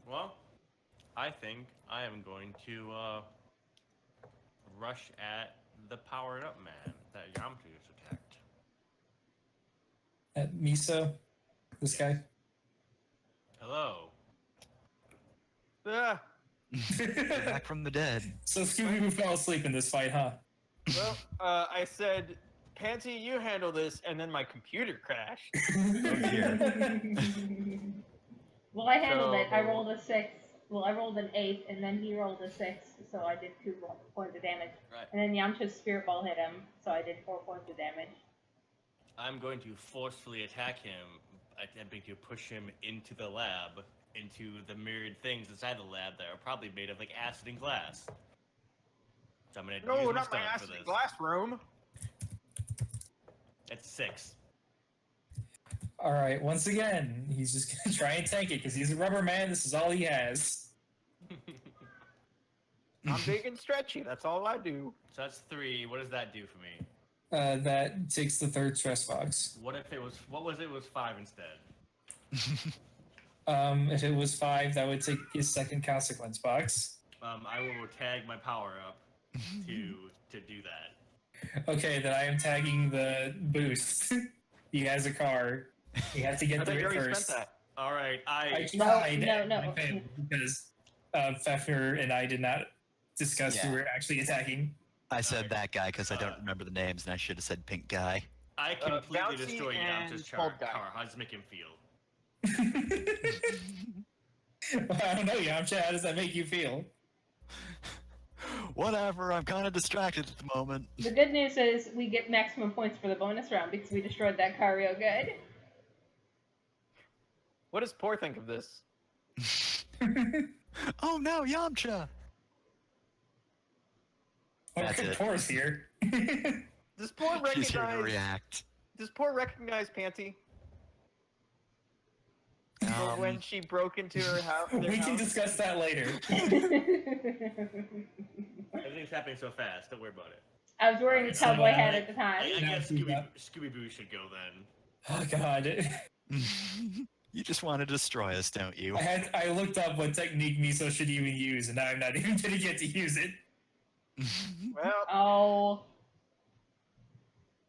Well, I think I am going to rush at the powered up man that Yamcha just attacked. At Miso, this guy. Hello. Ah, Back from the dead. So Scooby-Doo fell asleep in this fight, huh? well, I said, Pansy, you handle this, and then my computer crashed. Oh dear. Well, I handled it. I So- rolled a 6. Well, I rolled an 8, and then he rolled a 6, so I did 2 points of damage. Right. And then Yamcha's spirit ball hit him, so I did 4 points of damage. I'm going to forcefully attack him, attempting to push him into the lab, into the myriad things inside the lab that are probably made of like acid and glass. So I'm gonna use No, my not my stun for acid this. glass room. It's 6. All right. Once again, he's just gonna try and tank it because he's a rubber man. This is all he has. I'm big and stretchy. That's all I do. So that's 3. What does that do for me? That takes the third stress box. What if it was? What was it? Was 5 instead? If it was 5, that would take his second consequence box. I will tag my power up to do that. Okay, then I am tagging the boost. He has a car. He has to I get thought through you it already first. spent that. All right, I No, tried. no, and no. I failed because Fefner and I did not discuss who Yeah. we were actually attacking. I said that guy because I don't remember the names, and I should have said pink guy. I completely Bouncy destroyed and Yamcha's Cold car. Guy. How does it make him feel? Well, I don't know, Yamcha. How does that make you feel? Whatever, I'm kind of distracted at the moment. The good news is we get maximum points for the bonus round because we destroyed that car real good. What does Poor think of this? Oh no, Yamcha! That's it. Poor's here. Does Poor He's here to recognize? react. Does Poor recognize Pansy? when she broke into her house. We can discuss that later. Everything's happening so fast. Don't worry about it. I was wearing a So, cowboy hat at the time. I Now guess she's up. Scooby-Doo should go then. Oh god. You just want to destroy us, don't you? I looked up what technique Miso should even use, and now I'm not even gonna get to use it. Well, Oh,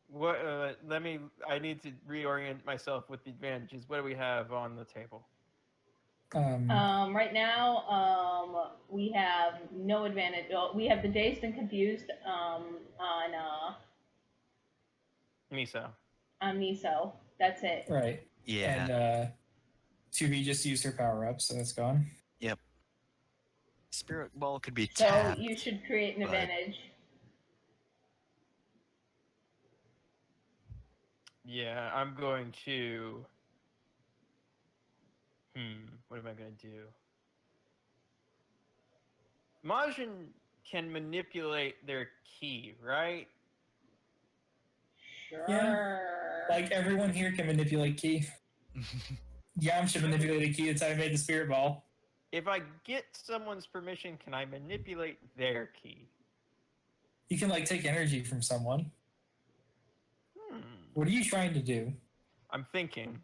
what? I need to reorient myself with the advantages. What do we have on the table? right now, we have no advantage. Well, we have the dazed and confused Miso. on Miso. That's it. Right. Yeah. And 2B just used her power up, so that's gone. Yep. Spirit Ball could be So tapped. you should create an but- advantage. Yeah, I'm going to. What am I going to do? Majin can manipulate their ki, right? Sure. Like everyone here can manipulate ki. Yamcha manipulated ki until I made the spirit ball. If I get someone's permission, can I manipulate their ki? You can like take energy from someone. What are you trying to do? I'm thinking.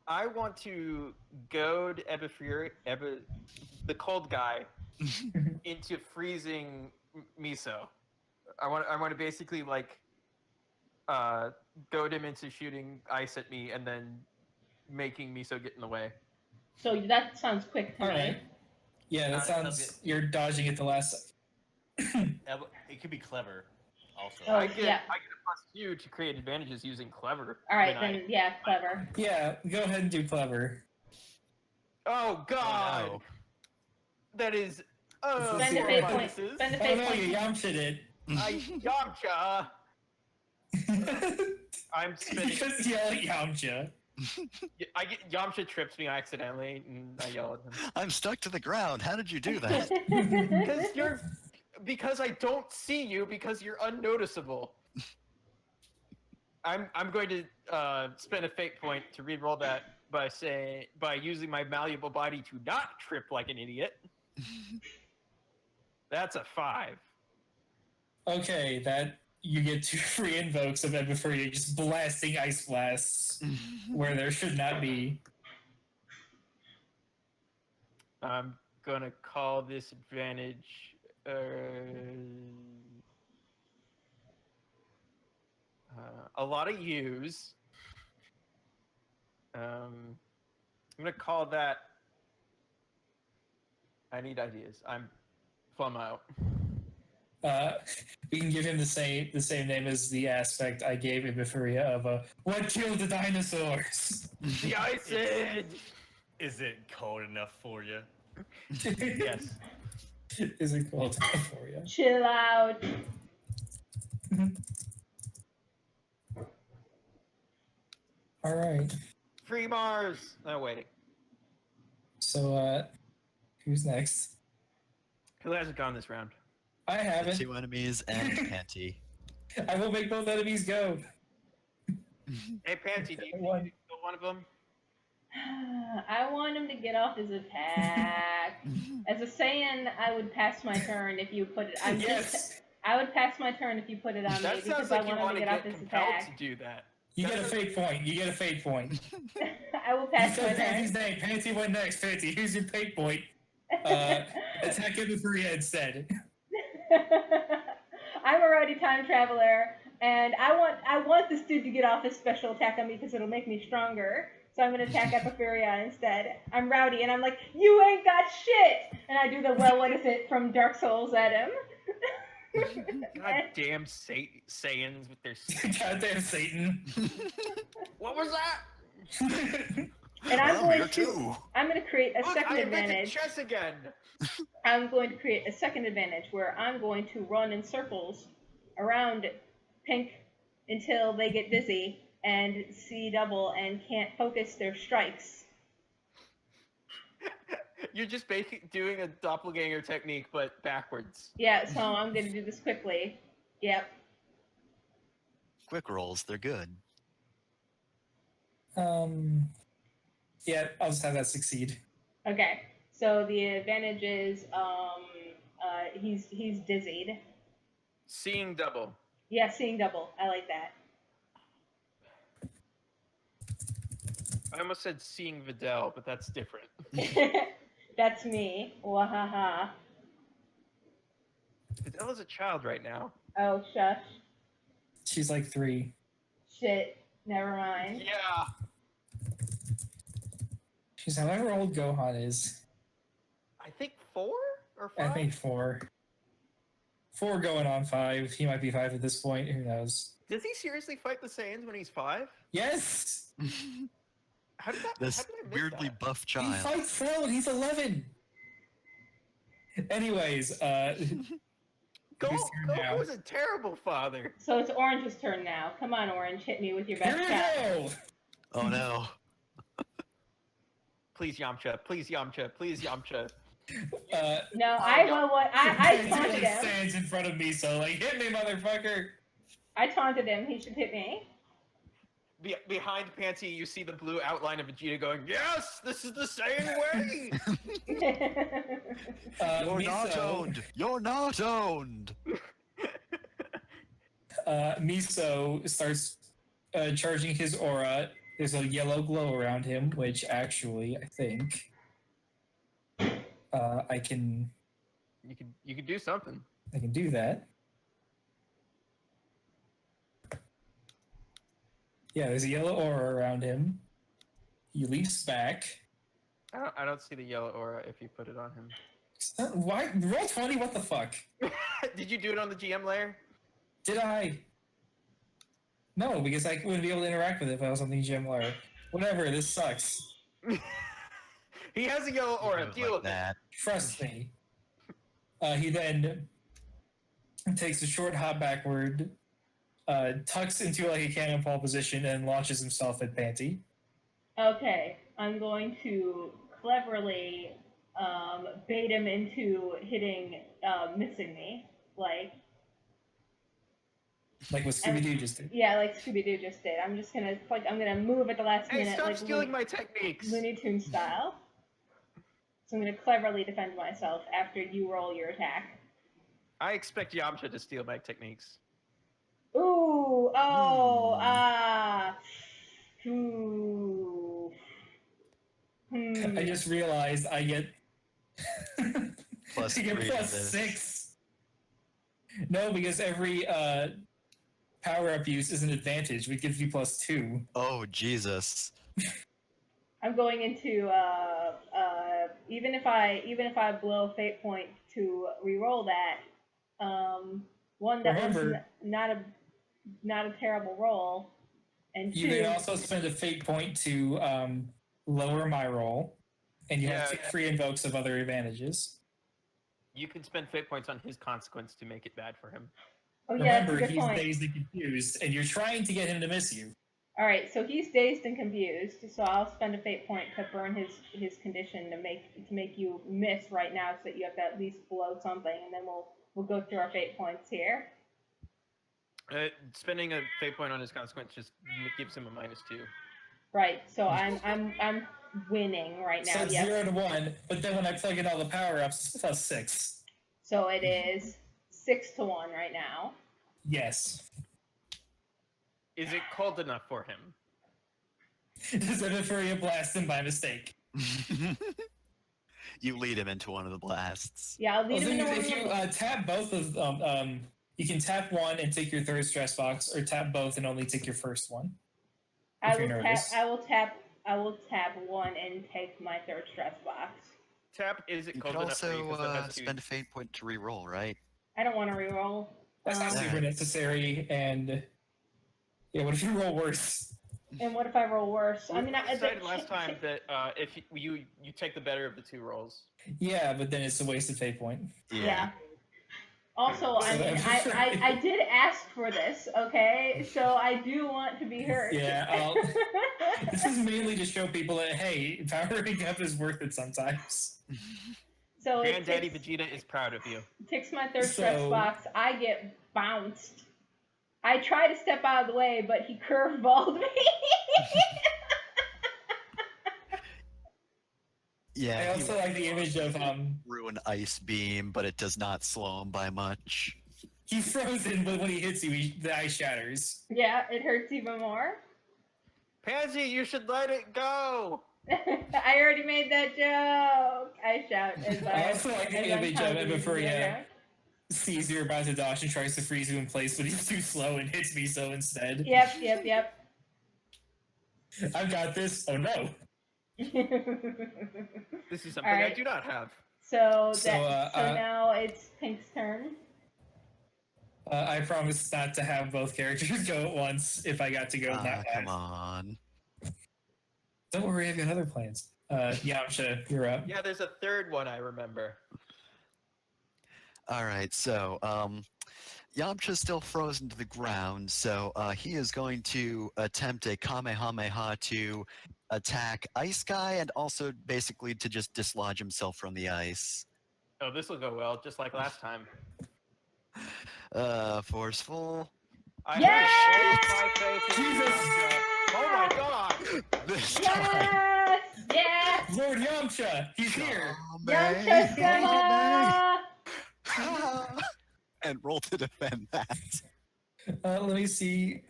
I want to goad the cold guy, into freezing Miso. I want to basically like goad him into shooting ice at me and then making Miso get in the way. So that sounds quick to All me. right. Yeah, that sounds. You're dodging at the last. It could be clever, also. Oh, I get yeah. a +2 to create advantages using clever. All right, when then yeah, clever. Yeah, go ahead and do clever. Oh God, Oh, that is. Spend a four fate point. minuses. Spend a Oh fate no, point. you Yamcha did. Yamcha. I'm spinning. Just yell at Yamcha. Yamcha trips me accidentally, and I yell at him. I'm stuck to the ground. How did you do that? Because I don't see you because you're unnoticeable. I'm going to spend a fate point to reroll that by using my malleable body to not trip like an idiot. That's a 5. Okay, that you get 2 free invokes of Epifuria just blasting ice blasts where there should not be. I'm gonna call this advantage. A lot of U's. I'm gonna call that. I need ideas. I'm plumb out. We can give him the same name as the aspect I gave Epifuria of what killed the dinosaurs? The Ice Age. Is it cold enough for you? Yes. Is it called Epifuria? Chill out. All right. Free Mars. No, waiting. So, who's next? Who hasn't gone this round? I The haven't. 2 enemies and Panty. I will make both enemies go. Hey, Panty, do you One. kill one of them? I want him to get off his attack. As a Saiyan, I would pass my turn if you put it. Yes. I would pass my turn if you put it on That me sounds because like I you want want him to to get off get his compelled attack. to do that. You get a fate point. You get a fate point. I will You pass my said Panty's turn. name. Panty went next. Panty, here's your fate point. Attack Epifuria instead. I'm already time traveler, and I want this dude to get off his special attack on me because it'll make me stronger. So I'm gonna attack Epifuria instead. I'm rowdy, and I'm like, you ain't got shit, and I do the what is it from Dark Souls at him. Goddamn Saiyans with their. Goddamn Satan. What was that? And I'm Well, going here to too. I'm going to create a Look, second I invented advantage. chess again. I'm going to create a second advantage where I'm going to run in circles around Pink until they get dizzy and see double and can't focus their strikes. You're just doing a doppelganger technique, but backwards. Yeah, so I'm going to do this quickly. Yep. quick rolls. They're good. Yeah, I'll just have that succeed. Okay. So the advantage is he's dizzied. Seeing double. Yeah, seeing double. I like that. I almost said seeing Vidal, but that's different. That's me. Wahaha. Vidal is a child right now. Oh, shush. She's like 3. Shit. Never mind. Yeah. She's however old Gohan is. I think 4 or 5? I think 4. 4 going on 5. He might be 5 at this point. Who knows? Does he seriously fight the Saiyans when he's 5? Yes! How did that? This how did I miss weirdly that? buff He child. fights Cell and he's 11! Anyways, Goku whose turn now? was a terrible father. So it's Orange's turn now. Come on, Orange. Hit me with your Here best we shot. go! Oh no. Please Yamcha. Please Yamcha. Please Yamcha. No, I will. What I He taunted like him. stands in front of me, so like, hit me, motherfucker! I taunted him. He should hit me. Behind Pansy, you see the blue outline of Vegeta going, "Yes, this is the Saiyan way." You're not Miso, owned. You're not owned. Miso starts charging his aura. There's a yellow glow around him, which actually, I think, I can You could do something. do that. Yeah, there's a yellow aura around him. He leaps back. I don't see the yellow aura if you put it on him. Why? Roll 20? What the fuck? Did you do it on the GM layer? Did I? No, because I wouldn't be able to interact with it if I was on the gym layer. Whatever, this sucks. He has a yellow aura. Goes Deal like with that. Trust me. He then takes a short hop backward, tucks into like a cannonball position, and launches himself at Panty. Okay, I'm going to cleverly bait him into hitting, missing me. Like what Scooby-Doo just did. Yeah, like Scooby-Doo just did. I'm just gonna, I'm gonna move at the last Hey, minute, stop like stealing my techniques. Looney Tunes style. So I'm gonna cleverly defend myself after you roll your attack. I expect Yamcha to steal my techniques. Ooh, oh, ooh. I just realized I get Plus I get 3 to plus this. 6. No, because every power-up use is an advantage, which gives you plus 2. Oh Jesus. I'm going into even if I blow fate point to re-roll that, one that Remember, was not a terrible roll, and you two. may also spend a fate point to lower my roll, and you have 2 free invokes of other advantages. You can spend fate points on his consequence to make it bad for him. Oh yeah, Remember, that's a good he's point. dazed and confused, and you're trying to get him to miss you. All right, so he's dazed and confused, so I'll spend a fate point to burn his condition to make you miss right now, so that you have to at least blow something, and then we'll go through our fate points here. Spending a fate point on his consequence just gives him a -2. Right, so I'm winning right now. So it's Yes. 0 to 1, but then when I plug in all the power-ups, it's plus 6. So it is 6 to 1 right now. Yes. Is it cold enough for him? Does Epiphania blast him by mistake? You lead him into one of the blasts. Yeah, I'll lead Well, him the into thing is, if you tap both of them, you can tap one and take your third stress box, or tap both and only take your first one. I if you're will nervous. I will tap one and take my third stress box. Tap, is it You cold could enough for you? also 'Cause that has two- spend a fate point to re-roll, right? I don't want to reroll. That's not Yeah. super necessary, and yeah, what if you roll worse? And what if I roll worse? I mean, We decided last time that if you take the better of the 2 rolls. Yeah, but then it's a wasted fate point. Yeah. Also, I So mean, that's right. I did ask for this, okay? So I do want to be hurt. Yeah, this is mainly to show people that, hey, powering up is worth it sometimes. So it Granddaddy takes, Vegeta is proud of you. takes my third stress So- box. I get bounced. I tried to step out of the way, but he curveballed me. Yeah, I he also like the image of threw an ice beam, but it does not slow him by much. he's frozen, but when he hits you, the ice shatters. Yeah, it hurts even more. Pansy, you should let it go. I already made that joke. I shout as I also like the as I'm image of pounding it into before the you ground. sees you're about to dodge and tries to freeze you in place, but he's too slow and hits me so instead. Yep. I've got this. Oh no. This is something I Alright. do not have. So So, now it's Pink's turn. I promised not to have both characters go at once if I got to go that Come fast. on. Don't worry, I've got other plans. Yamcha, you're up. Yeah, there's a third one I remember. All right, so Yamcha's still frozen to the ground, so he is going to attempt a Kamehameha to attack Ice Guy and also basically to just dislodge himself from the ice. Oh, this will go well, just like last time. Forceful. I Yes! have my faith in Jesus! Yamcha. Oh my god! This time. Yes! Yes! Lord Yamcha, he's here. Yamcha Kame. And roll to defend that. Let me see.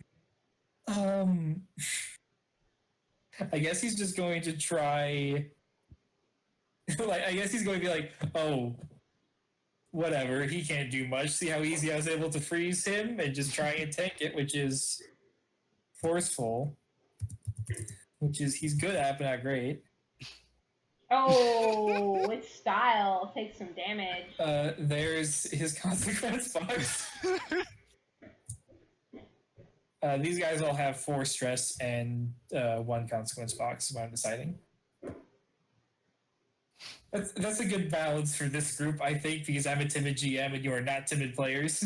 I guess he's just going to try. I guess he's going to be like, oh, whatever. He can't do much. See how easy I was able to freeze him and just try and tank it, which is forceful, which is he's good at, but not great. Oh, with style, take some damage. There's his consequence box. These guys all have 4 stress and 1 consequence box, what I'm deciding. That's a good balance for this group, I think, because I'm a timid GM and you are not timid players.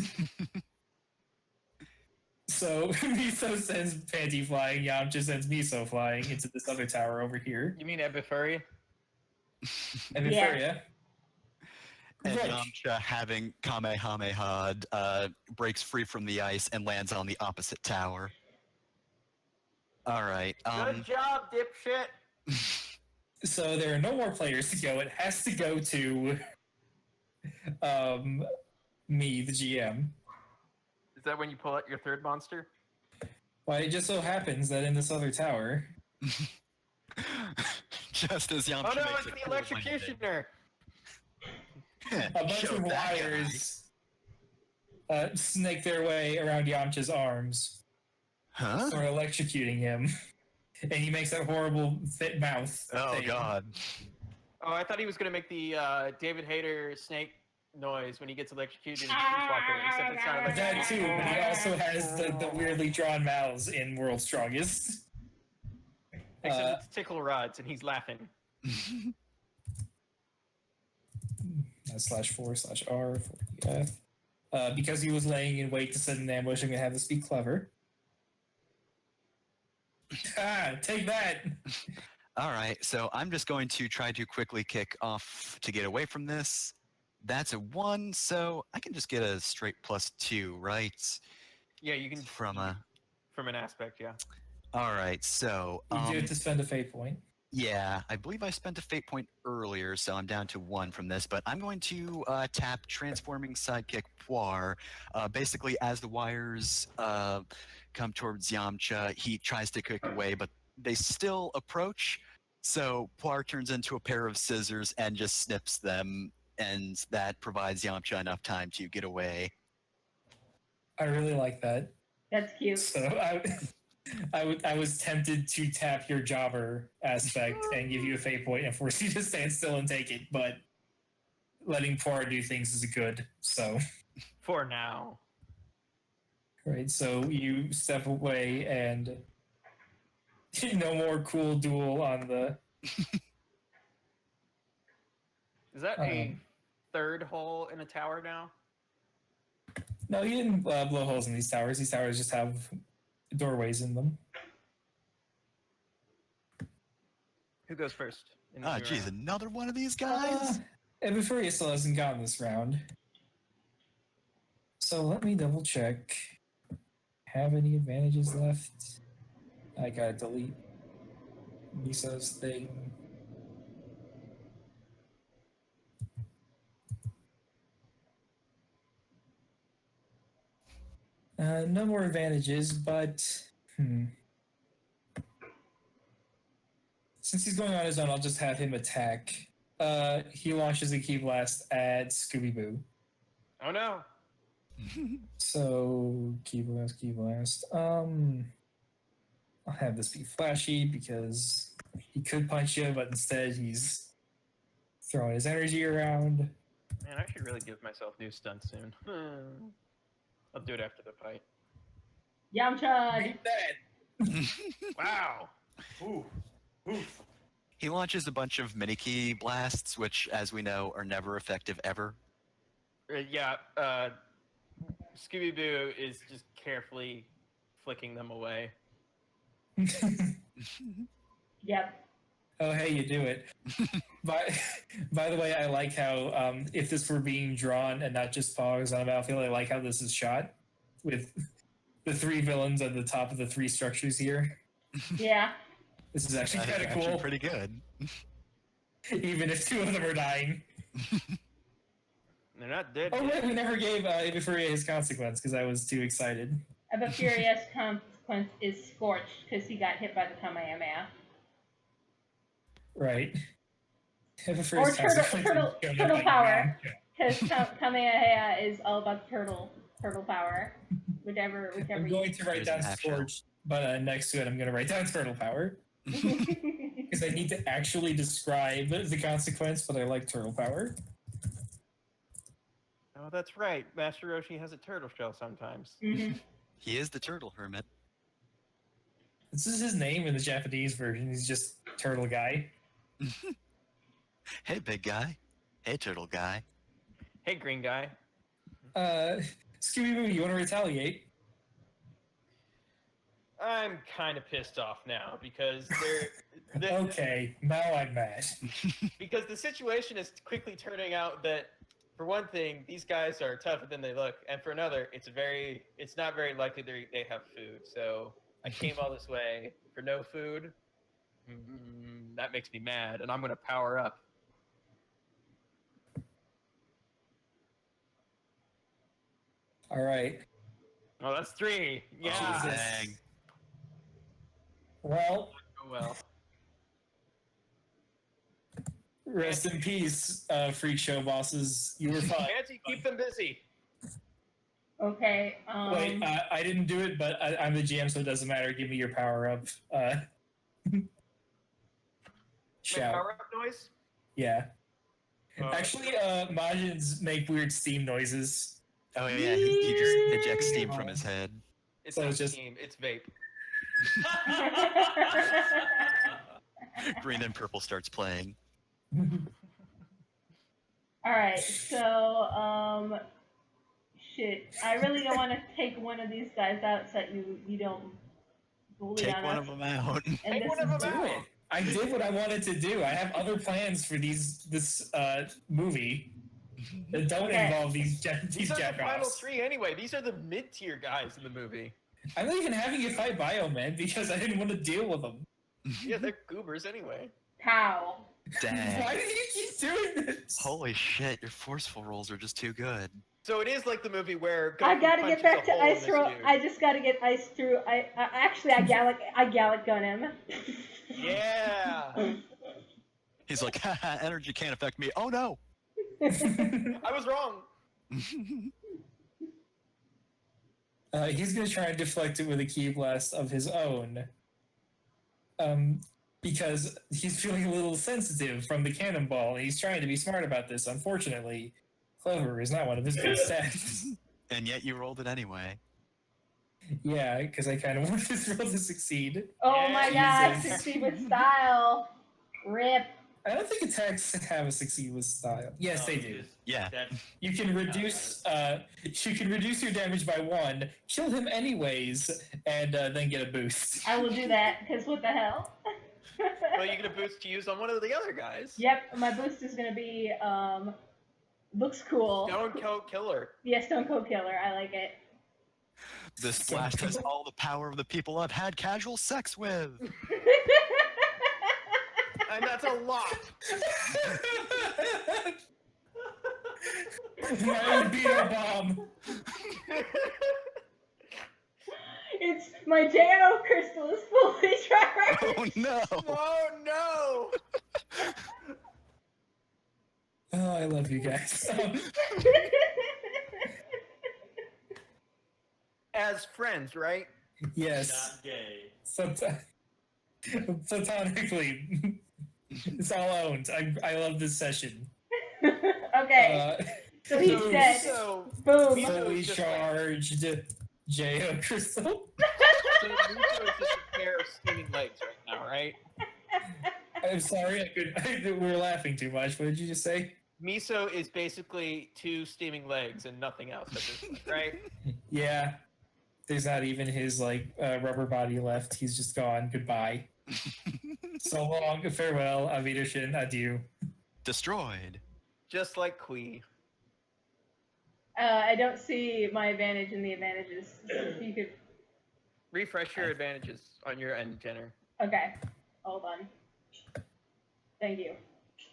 So Miso sends Panty flying, Yamcha sends Miso flying into this other tower over here. You mean Epifury? And Yeah. Euphoria. And Right. Yamcha, having Kamehameha, breaks free from the ice and lands on the opposite tower. All right. Good job, dipshit! So there are no more players to go. It has to go to me, the GM. Is that when you pull out your third monster? Well, it just so happens that in this other tower, Just as Yamcha Oh no, makes it's a the cool electrocutioner! landing. a bunch Show of that guy. wires snake their way around Yamcha's arms, Huh? sort of electrocuting him. And he makes that horrible fit mouth. Oh thing. god. Oh, I thought he was gonna make the David Hayter snake noise when he gets electrocuted in Street Walker, except it's not That electrocution. too, but he also has the weirdly drawn mouths in World's Strongest. Except it's tickle rods and he's laughing. /4/R for the F. Because he was laying in wait to set an ambush, I'm gonna have this be clever. Take that! All right, so I'm just going to try to quickly kick off to get away from this. That's a 1, so I can just get a straight +2, right? Yeah, you can From an aspect, yeah. All right, so You do have to spend a fate point. yeah, I believe I spent a fate point earlier, so I'm down to 1 from this. But I'm going to tap Transforming Sidekick Poir. Basically, as the wires come towards Yamcha, he tries to kick away, but they still approach. So Poir turns into a pair of scissors and just snips them, and that provides Yamcha enough time to get away. I really like that. That's cute. So I was tempted to tap your jobber aspect and give you a fate point and force you to stand still and take it, but letting Poir do things is good. So, For now. right. So you step away and no more cool duel on the. Is that a third hole in a tower now? No, you didn't blow holes in these towers. These towers just have doorways in them. Who goes first? in the new Geez, round? another one of these guys? Epifuria still hasn't gone this round. So let me double check. have any advantages left. I gotta delete Misa's thing. No more advantages, but since he's going on his own, I'll just have him attack. He launches a Key Blast at Scooby-Boo. Oh no. So, Key Blast, Key Blast. I'll have this be flashy because he could punch you, but instead he's throwing his energy around. Man, I should really give myself new stunts soon. I'll do it after the fight. Yamcha! Beat that! Wow. Ooh. Oof. He launches a bunch of mini key blasts, which, as we know, are never effective ever. Yeah, Scooby-Doo is just carefully flicking them away. Yep. Oh, hey, you do it. By the way, I like how if this were being drawn and not just fogs on a battlefield, I like how this is shot with the 3 villains at the top of the 3 structures here. Yeah. This is actually kind of Actually cool, pretty good. even if 2 of them are dying. They're not dead Oh, yet. wait, we never gave Ibifuria his consequence because I was too excited. A furious consequence is Scorched because he got hit by the Kamehameha. Right. Or Ibifuria's turtle consequence is shown up by power. Yamcha. Because Kamehameha is all about turtle power. Whichever I'm going to write There's down an half shell. Scorched, but next to it I'm going to write down turtle power. Because I need to actually describe the consequence, but I like turtle power. Oh, that's right. Master Roshi has a turtle shell sometimes. Mhm. He is the turtle hermit. This is his name in the Japanese version. He's just Turtle Guy. Hey, big guy. Hey, turtle guy. Hey, green guy. Scooby-Doo, you want to retaliate? I'm kind of pissed off now because Okay, now I'm mad. because the situation is quickly turning out that, for one thing, these guys are tougher than they look, and for another, it's not very likely they have food. So I came all this way for no food. That makes me mad, and I'm gonna power up. All right. Oh, that's 3. Yeah. Jesus. Dang. Well, Oh well. rest in peace, freak show bosses. You were fine. Nancy, keep them busy. Okay. Wait, I didn't do it, but I'm the GM, so it doesn't matter. Give me your power up. Make Shout. power up noise. Yeah. Oh. Actually, Majins make weird steam noises. Oh, yeah, he just ejects steam from his head. It's So not it's just- steam. It's vape. Green and purple starts playing. All right. So, shit. I really don't want to take one of these guys out so that you don't bully Take on one us. of them out. And Take this one of is them Do out. it. I did what I wanted to do. I have other plans for this movie that don't Okay. involve these These are the final jack-offs. 3 anyway. These are the mid-tier guys in the movie. I'm not even having you fight Bioman because I didn't want to deal with them. Yeah, they're goobers anyway. Pow. Dang. Why do you keep doing this? Holy shit, your forceful rolls are just too good. So it is like the movie where I Goku gotta punches get back a to hole in ice this throw. dude. I just gotta get ice through. I Gallic gun him. Yeah. He's like, haha, energy can't affect me. Oh no! I was wrong. He's gonna try and deflect it with a key blast of his own. Because he's feeling a little sensitive from the cannonball, and he's trying to be smart about this. Unfortunately, clever is not one of his good stats. And yet you rolled it anyway. Yeah, because I kind of want this roll to succeed. Oh my god, Jesus. succeed with style. Rip. I don't think attacks have a succeed with style. Yes, they do. Yeah. You can reduce your damage by 1, kill him anyways, and then get a boost. I will do that, because what the hell? Well, you get a boost to use on one of the other guys. Yep, my boost is gonna be, looks cool. Stone Cold Killer. Yeah, Stone Cold Killer, I like it. This So blast has cool. all the power of the people I've had casual sex with. And that's a lot. My libido bomb. It's my JO crystal is fully charged. Oh no! Oh no! Oh, I love you guys. As friends, right? Yes. Not gay. Platonically. It's all owned. I love this session. Okay, so he's so- dead. So, Boom. Miso Fully is just like- charged J.O. Crystal. so Miso is just a pair of steaming legs right now, right? I'm sorry, we were laughing too much. What did you just say? Miso is basically 2 steaming legs and nothing else at this point, right? Yeah. There's not even his rubber body left. He's just gone. Goodbye. So long. Farewell. Auf Wiedersehen. Adieu. Destroyed. Just like Kui. I don't see my advantage in the advantages. So if you could. Refresh your advantages on your end, Jenner. Okay, hold on. Thank you.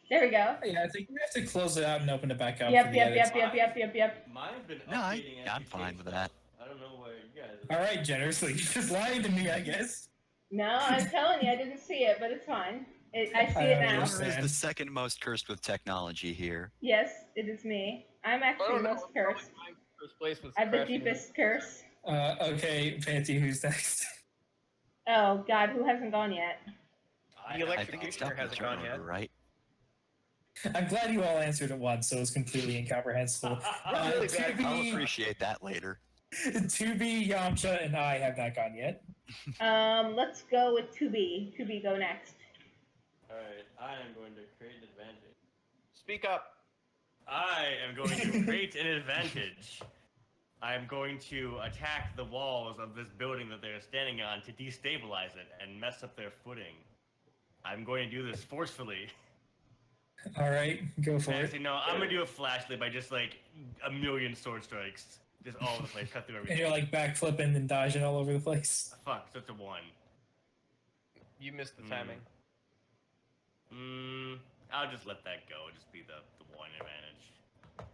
There we go. Yeah, I think we have to close it out and open it back up. Yep, for the yep, edits. yep. Mine's been No, updating I'm every fine day, with so that. I don't know where you guys are. All right, Jenner. So you're just lying to me, I guess. No, I'm telling you, I didn't see it, but it's fine. I see I it now. understand. Jenner is the second most cursed with technology here. Yes, it is me. I'm actually most cursed. First place was I have the crashing. deepest curse. Okay, Fancy, who's next? Oh God, who hasn't gone yet? The I think it's electrocutioner Dump's hasn't turn gone yet. order, right? I'm glad you all answered at once, so it was completely incomprehensible. Really to bad. I'll be, appreciate that later. Yamcha and I have not gone yet. Let's go with 2B. 2B, go next. Alright, I am going to create an advantage. Speak up. I am going to create an advantage. I am going to attack the walls of this building that they're standing on to destabilize it and mess up their footing. I'm going to do this forcefully. All right, go for it. Actually, no, I'm going to do it flashly by just like a million sword strikes. Just all over the place, cut through And everything. you're like backflipping and dodging all over the place. Fuck, that's a 1. You missed the timing. I'll just let that go. Just be the 1 advantage.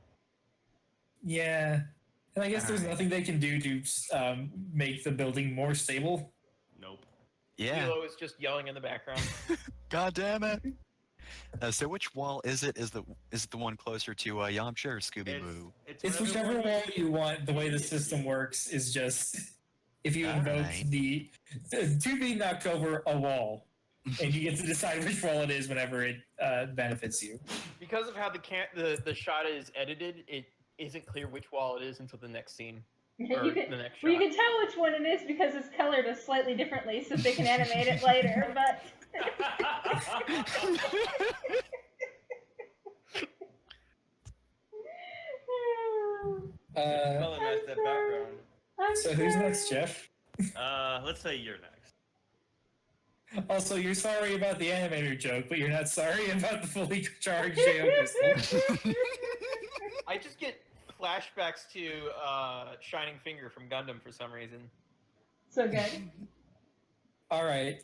Yeah. And I guess there's Alright. nothing they can do to make the building more stable. Nope. Yeah. Hilo is just yelling in the background. God damn it. So which wall is it? Is it the one closer to Yamcha or Scooby Doo? It's whatever whichever one wall you want. The way the system works is just if you invoke Alright. the 2B knocked over a wall, and you get to decide which wall it is whenever it benefits you. Because of how the shot is edited, it isn't clear which wall it is until the next scene. Or You can, the next well, you shot. can tell which one it is because it's colored slightly differently, so they can animate it later. But Color match that background. So who's next, Jeff? Let's say you're next. Also, you're sorry about the animator joke, but you're not sorry about the fully charged J.O. Crystal. I just get flashbacks to Shining Finger from Gundam for some reason. So good. All right.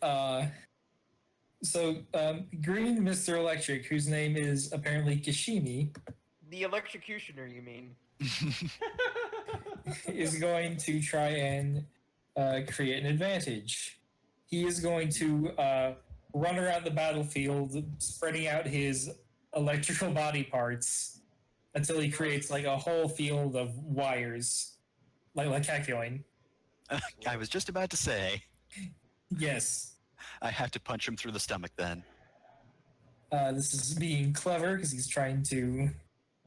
So Green Mr. Electric, whose name is apparently Kishimi, The electrocutioner, you mean? is going to try and create an advantage. He is going to run around the battlefield, spreading out his electrical body parts until he creates like a whole field of wires, like Kakyoin. I was just about to say, Yes. I have to punch him through the stomach then. This is being clever because he's trying to.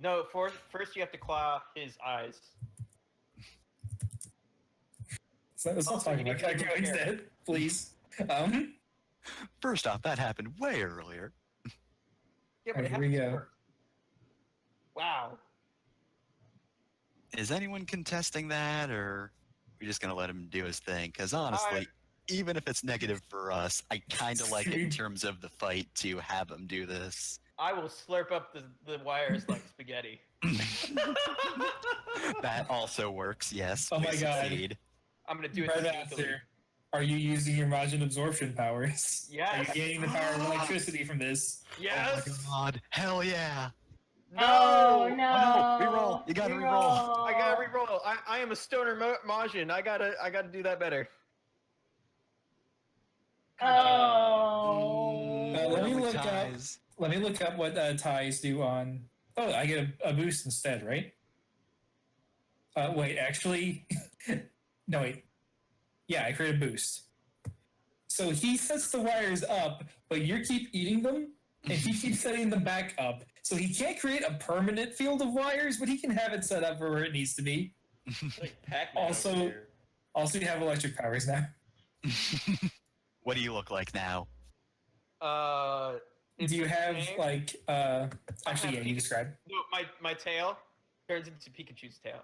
No, first you have to claw his eyes. So let's not Also, talk you about need to Kakyoin's prepare. dead, please. First off, that happened way earlier. Yeah, Alright, it here we happens go. first. Wow. Is anyone contesting that, or are we just gonna let him do his thing? Because honestly, even if it's negative for us, I kind of like it in terms of the fight to have him do this. I will slurp up the wires like spaghetti. That also works, yes. Oh we my God. succeed. I'm gonna do it Right sneakily. after, are you using your Majin absorption powers? Yes. Are you gaining the power of electricity from this? Yes. Oh my god. Hell yeah. No. Oh no! Oh, reroll. You gotta reroll. I gotta reroll. I am a stoner Majin. I gotta do that better. Oh. Let me Early look up. ties. Let me look up what ties do on. Oh, I get a boost instead, right? Wait, actually, no, wait. Yeah, I create a boost. So he sets the wires up, but you keep eating them, and he keeps setting them back up. So he can't create a permanent field of wires, but he can have it set up for where it needs to be. Like Pac-Man Also- over here. Also, you have electric powers now. What do you look like now? It's Do you the have same. like? Actually, yeah, you describe. No, my tail turns into Pikachu's tail.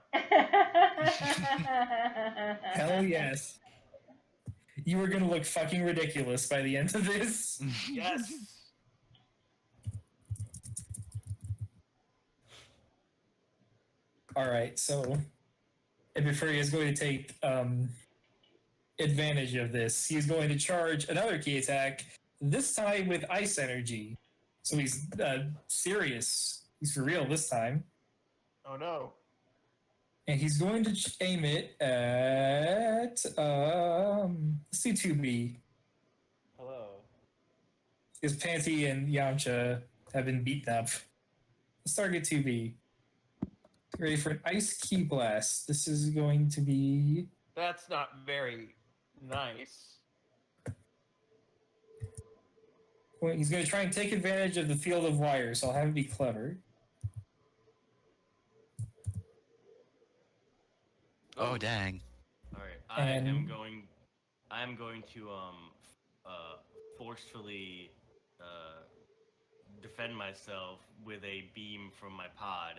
Hell yes. You are gonna look fucking ridiculous by the end of this. Yes. All right, so Epiphria is going to take advantage of this. He's going to charge another key attack, this time with ice energy. So he's serious. He's for real this time. Oh no. And he's going to aim it at let's do 2B. Hello. Because Panty and Yamcha have been beaten up. Let's target 2B. Ready for an ice key blast. This is going to be That's not very nice. well, he's going to try and take advantage of the field of wires. So I'll have it be clever. Oh dang. All right, I am And- going. I'm going to forcefully defend myself with a beam from my pod.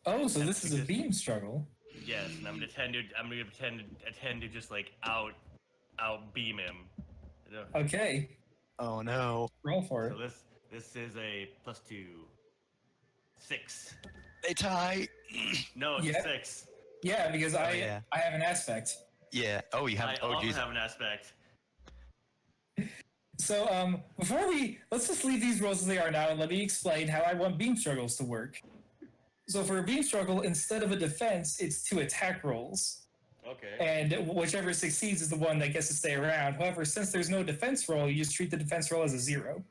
Oh, so this is a beam struggle. Yes, and I'm gonna pretend to just like out beam him. Okay, Oh no. roll for So it. this is a +2. 6. They tie. No, it's Yeah. a 6. Yeah, because I yeah. I have an aspect. Yeah. Oh, you have. I Oh, also geez. have an aspect. So before let's just leave these rolls as they are now, and let me explain how I want beam struggles to work. So for a beam struggle, instead of a defense, it's 2 attack rolls. Okay. And whichever succeeds is the one that gets to stay around. However, since there's no defense roll, you just treat the defense roll as a 0.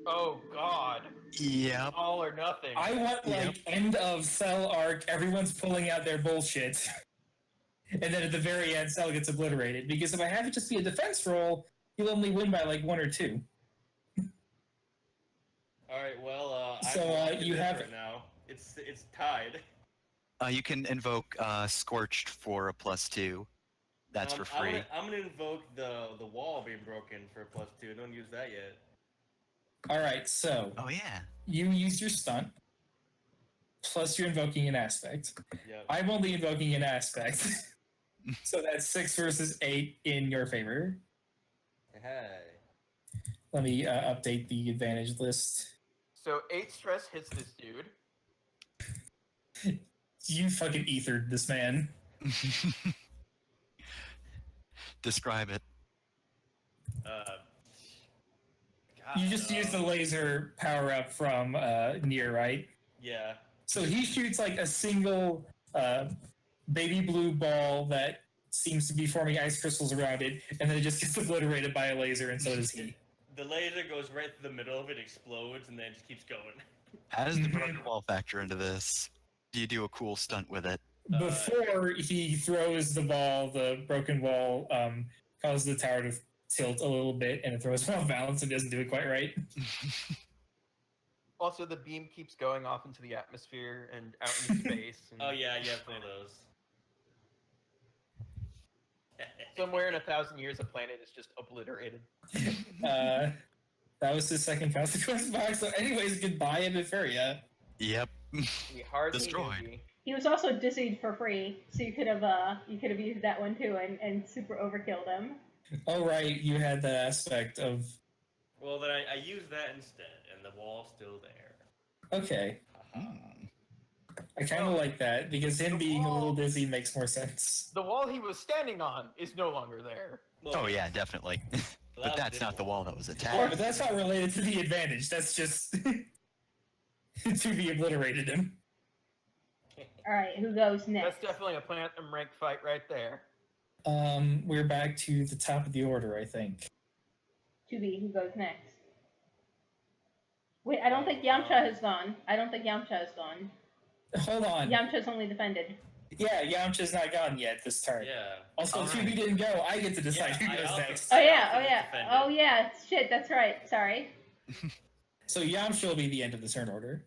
Oh god. Yep. All or nothing. I want like end of Cell arc, everyone's pulling out their bullshit. And then at the very end, Cell gets obliterated. Because if I have it just be a defense roll, you'll only win by like 1 or 2. All right. Well, So, I'm you have- right now. It's tied. You can invoke Scorched for a +2. That's for free. I'm gonna invoke the wall being broken for a +2. Don't use that yet. Alright, so Oh yeah. you use your stunt, plus you're invoking an aspect. Yep. I'm only invoking an aspect. So that's 6 versus 8 in your favor. Hey. Let me update the advantage list. So 8 stress hits this dude. You fucking ethered this man. Describe it. You just used the laser power up from Nier, right? Yeah. So he shoots like a single baby blue ball that seems to be forming ice crystals around it, and then it just gets obliterated by a laser, and so does he. The laser goes right through the middle of it, explodes, and then just keeps going. How does the broken wall factor into this? Do you do a cool stunt with it? Before he throws the ball, the broken wall causes the tower to tilt a little bit, and it throws him off balance and doesn't do it quite right. Also, the beam keeps going off into the atmosphere and out into space. And Oh yeah, you have one of those. somewhere in 1,000 years, a planet is just obliterated. That was his second consequence box. So, anyways, goodbye, Epiphria. Yep. We hardly Destroyed. knew thee. He was also dizzied for free, so you could have used that one too and super overkilled him. Oh right, you had that aspect of Well, then I used that instead, and the wall's still there. okay. Haha. I kind of like that because him The being a little wall- dizzy makes more sense. The wall he was standing on is no longer there. Well, Oh yeah, definitely. But that's not the wall that was Yeah, attacked. but that's not related to the advantage. That's just to be obliterated him. All right, who goes next? That's definitely a platinum rank fight right there. We're back to the top of the order, I think. 2B, who goes next? Wait, I don't think Yamcha has gone. Hold on. Yamcha's only defended. Yeah, Yamcha's not gone yet this turn. Yeah. Also, All 2B right. didn't go. I get to decide Yeah, who I goes also- next. Oh yeah, Yamcha oh was yeah, defended. oh yeah. Shit, that's right. Sorry. So Yamcha will be the end of the turn order.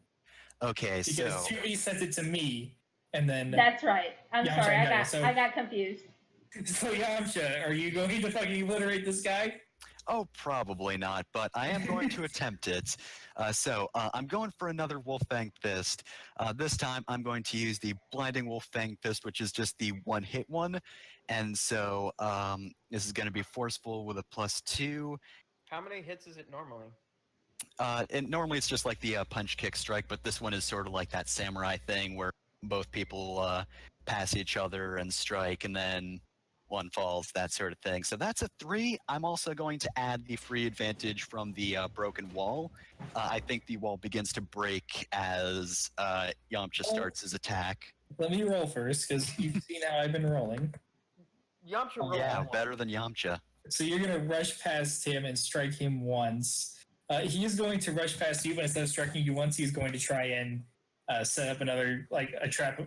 Okay, Because so 2B sent it to me, and then... That's right. I'm Yamcha, sorry. I know, so- I got confused. So Yamcha, are you going to fucking obliterate this guy? oh, probably not, but I am going to attempt it. I'm going for another Wolfang Fist. This time, I'm going to use the Blinding Wolfang Fist, which is just the one-hit one. And so this is going to be forceful with a +2. How many hits is it normally? Normally it's just like the punch, kick, strike, but this one is sort of like that samurai thing where both people pass each other and strike, and then one falls, that sort of thing. So that's a 3. I'm also going to add the free advantage from the broken wall. I think the wall begins to break as Yamcha starts his attack. Let me roll first, because you've seen how I've been rolling. Yamcha rolled Yeah, one. better than Yamcha. So you're going to rush past him and strike him once. He is going to rush past you, but instead of striking you once, he's going to try and set up another, like, a trap.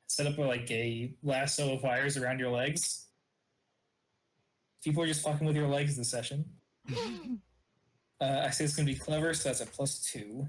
Set up, like, a lasso of wires around your legs. People are just fucking with your legs this session. I say it's going to be clever, so that's a +2.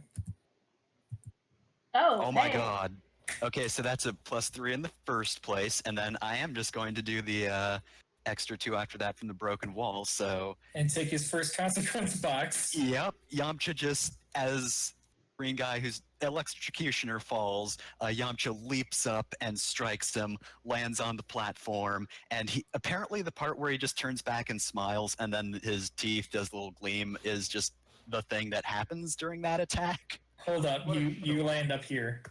Oh. Oh my hey. god. Okay, so that's a +3 in the first place, and then I am just going to do the extra 2 after that from the broken wall, so... And take his first consequence box. Yep, Yamcha just, as green guy whose electrocutioner falls, Yamcha leaps up and strikes him, lands on the platform, and he apparently the part where he just turns back and smiles and then his teeth does a little gleam is just the thing that happens during that attack. Hold up, you land up here.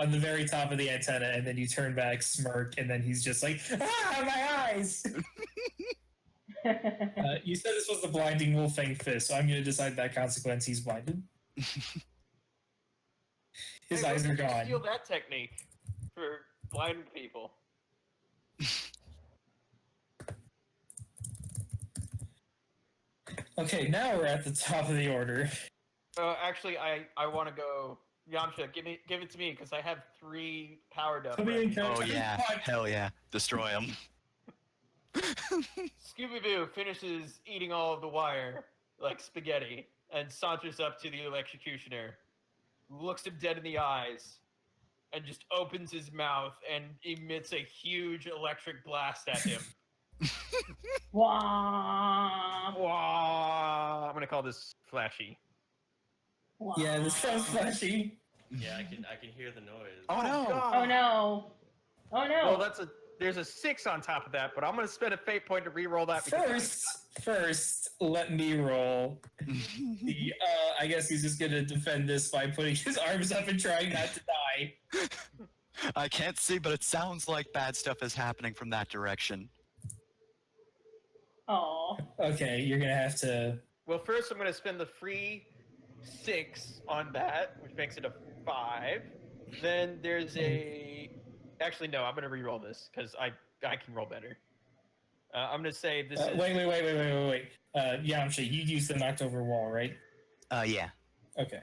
On the very top of the antenna, and then you turn back, smirk, and then he's just like, ah, my eyes! You said this was the blinding Wolfang Fist, so I'm going to decide that consequence he's blinded. His Hey, eyes where are did you gone. Steal that technique for blind people. Okay, now we're at the top of the order. Actually, I want to go. Yamcha, give it to me because I have 3 powered up. Come right in, now. Oh yeah, hell yeah, destroy him. Scooby-Doo finishes eating all of the wire like spaghetti and saunters up to the electrocutioner, looks him dead in the eyes, and just opens his mouth and emits a huge electric blast at him. Wah, Wah! I'm gonna call this flashy. wah. Yeah, this sounds flashy. Yeah, I can hear the noise. Oh no! God. Oh no. Oh no. Well, there's a 6 on top of that, but I'm gonna spend a fate point to re-roll that. because First, let me roll. I guess he's just gonna defend this by putting his arms up and trying not to die. I can't see, but it sounds like bad stuff is happening from that direction. Oh. Okay, you're gonna have to. Well, first I'm gonna spend the free 6 on that, which makes it a 5. Then there's a. Actually, no, I'm gonna re-roll this because I can roll better. I'm gonna say this is. Wait. Yamcha, you used the knocked over wall, right? Yeah. Okay.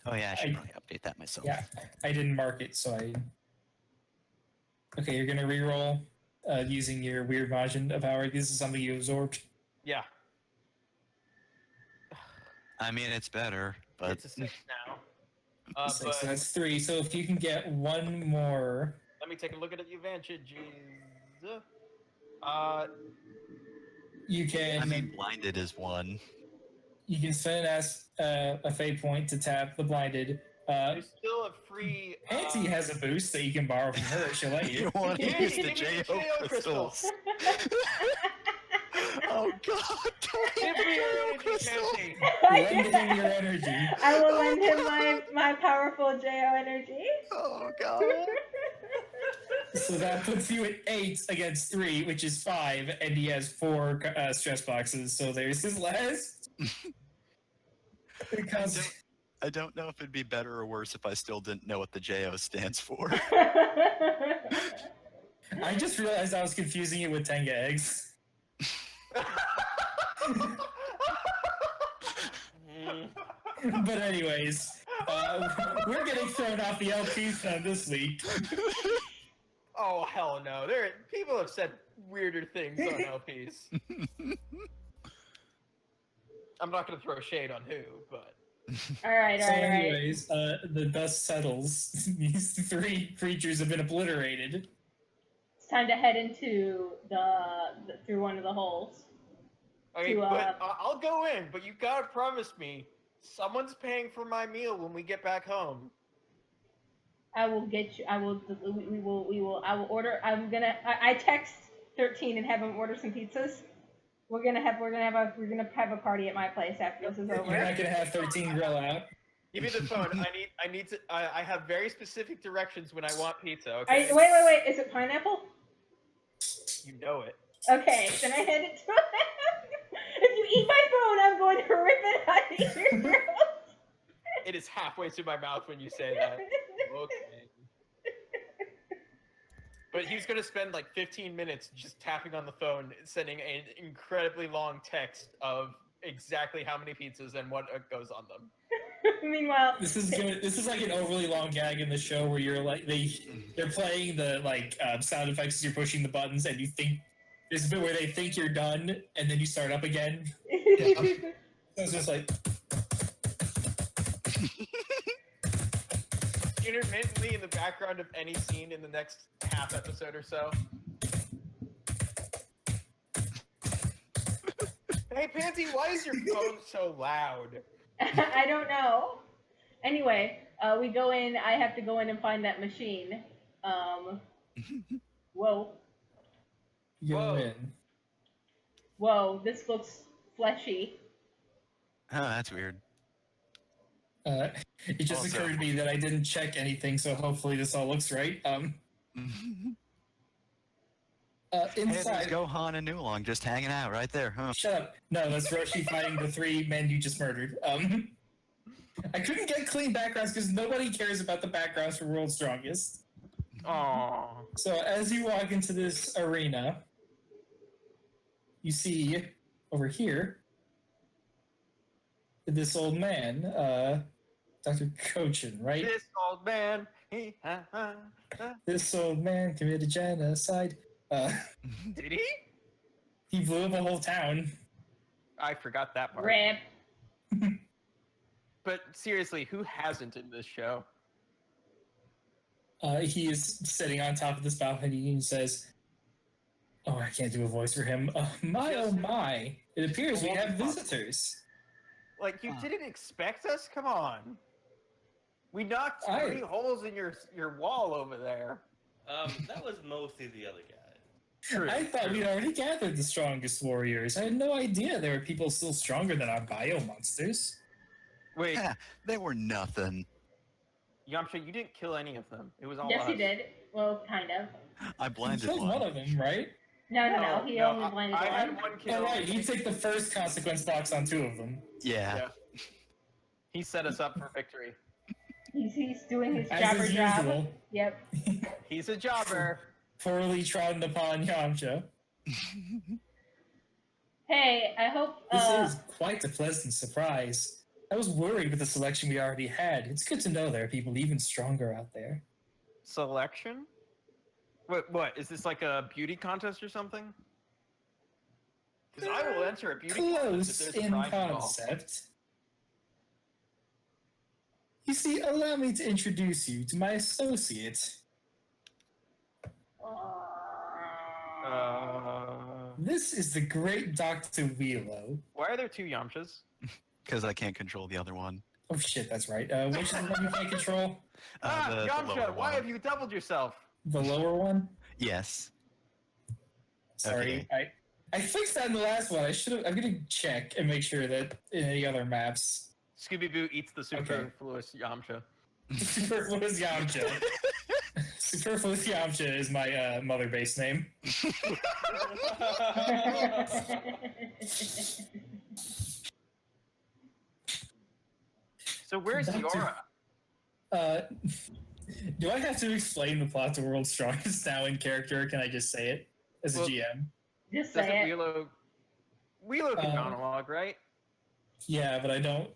Oh yeah, I should I- probably update that myself. Yeah, I didn't mark it, so I. Okay, you're gonna re-roll using your weird margin of power. This is something you absorbed. Yeah, I mean, it's better, but it's a 6 now. So But that's 3. So if you can get one more. let me take a look at the advantages. You can. I mean, blinded is 1. You can spend a fate point to tap the blinded. There's still a free. Auntie has a boost that you can borrow from her. She'll let you. You want to Yeah, use the give me the JO JO crystals? Oh God! Give me your energy, Fancy. Lend him your energy. I will lend him my powerful JO energy. Oh God! So that puts you at 8 against 3, which is 5, and he has 4 stress boxes. So there's his last. Because I don't know if it'd be better or worse if I still didn't know what the JO stands for. I just realized I was confusing it with Tenga eggs. But anyways, we're getting thrown off the LP fund this week. Oh hell no! People have said weirder things on LPs. I'm not gonna throw shade on who, but all right. So anyways, the dust settles. These 3 creatures have been obliterated. It's time to head into through one of the holes. okay. To, But I'll go in. But you gotta promise me someone's paying for my meal when we get back home. I will get you. I will. We will. I will order. I text 13 and have him order some pizzas. We're gonna have a party at my place after this is over. You're not gonna have 13 grill out. Give me the phone. I need to. I have very specific directions when I want pizza. Okay. Wait. Is it pineapple? You know it. Okay, then I hand it to him. If you eat my phone, I'm going to rip it out of your throat. It is halfway to my mouth when you say that. Okay. But he's gonna spend like 15 minutes just tapping on the phone, sending an incredibly long text of exactly how many pizzas and what goes on them. Meanwhile, This is good. This is like an overly long gag in the show where you're like they're playing the sound effects as you're pushing the buttons, and you think there's a bit where they think you're done, and then you start up again. So it's just like Intermittently in the background of any scene in the next half episode or so. Hey Pansy, why is your phone so loud? I don't know. Anyway, we go in. I have to go in and find that machine. Whoa. go Whoa. in. Whoa, this looks fleshy. Oh, that's weird. It just Also- occurred to me that I didn't check anything, so hopefully this all looks right. Hey, there's Inside. Gohan and Oolong just hanging out right there, huh? Shut up. No, that's Roshi fighting the 3 men you just murdered. I couldn't get clean backgrounds because nobody cares about the backgrounds for World's Strongest. Aww. So as you walk into this arena, you see over here this old man, Dr. Cochin, right? This old man. This old man committed genocide. Did he? He blew up a whole town. I forgot that part. Rip. But seriously, who hasn't in this show? He is sitting on top of this balcony and says, "Oh, I can't do a voice for him. My oh my! It appears we have visitors." Like, you didn't expect us? Come on. We knocked 3 holes in your wall over there. That was mostly the other guy. True. I thought we'd already gathered the strongest warriors. I had no idea there were people still stronger than our bio monsters. Wait, Yeah, they were nothing. Yamcha, you didn't kill any of them. It was all Yes, us. you did. Well, kind of. I You blinded killed one one. of them, right? No. He only blinded I one. had one Oh, kill. right. You take the first consequence box on 2 of them. Yeah. Yeah. He set us up for victory. He's doing his As jobber is job. usual, Yep. He's a jobber. poorly trodden upon Yamcha. Hey, I hope. This is quite a pleasant surprise. I was worried with the selection we already had. It's good to know there are people even stronger out there. Selection? What? Is this like a beauty contest or something? Because I will enter a beauty contest Close if there's a in prize involved. concept. You see, allow me to introduce you to my associate. This is the great Dr. Wheelo. Why are there 2 Yamchas? Because I can't control the other one. Oh shit, that's right. Which is the one you can't control? The Yamcha, lower why one. have you doubled yourself? The lower one? Yes. Sorry, Okay. I fixed that in the last one. I'm gonna check and make sure that in any other maps. Scooby-Doo eats the superfluous Yamcha. Superfluous Yamcha. Superfluous Yamcha is my mother base name. So where's Doctor- Yora? Do I have to explain the plot to World's Strongest now in character, or can I just say it as a Well, GM? Just Doesn't say it. Wheelo can monologue, right? Yeah, but I don't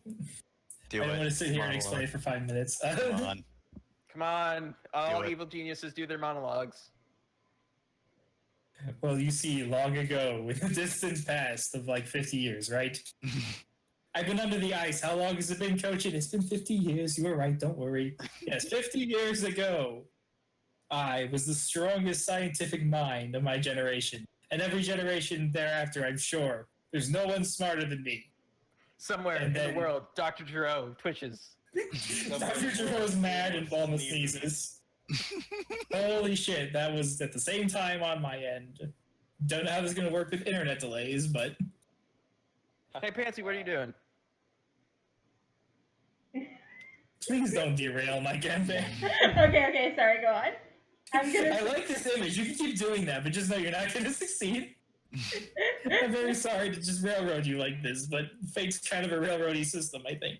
want to sit here and explain it for 5 minutes. Come on. Come on, all Do it. evil geniuses do their monologues. Well, you see, long ago, in the distant past of like 50 years, right? I've been under the ice. How long has it been, coaching? It's been 50 years. You were right. Don't worry. Yes, 50 years ago, I was the strongest scientific mind of my generation. And every generation thereafter, I'm sure. There's no one smarter than me. Somewhere And in then- the world, Dr. Giro twitches. Dr. Giro's mad and Bulma sneezes. Holy shit, that was at the same time on my end. Don't know how this is going to work with internet delays, but... Hey, Pansy, what are you doing? Please don't derail my campaign. Okay, sorry, go on. I'm gonna. I like this image. You can keep doing that, but just know you're not going to succeed. I'm very sorry to just railroad you like this, but Fate's kind of a railroady system, I think.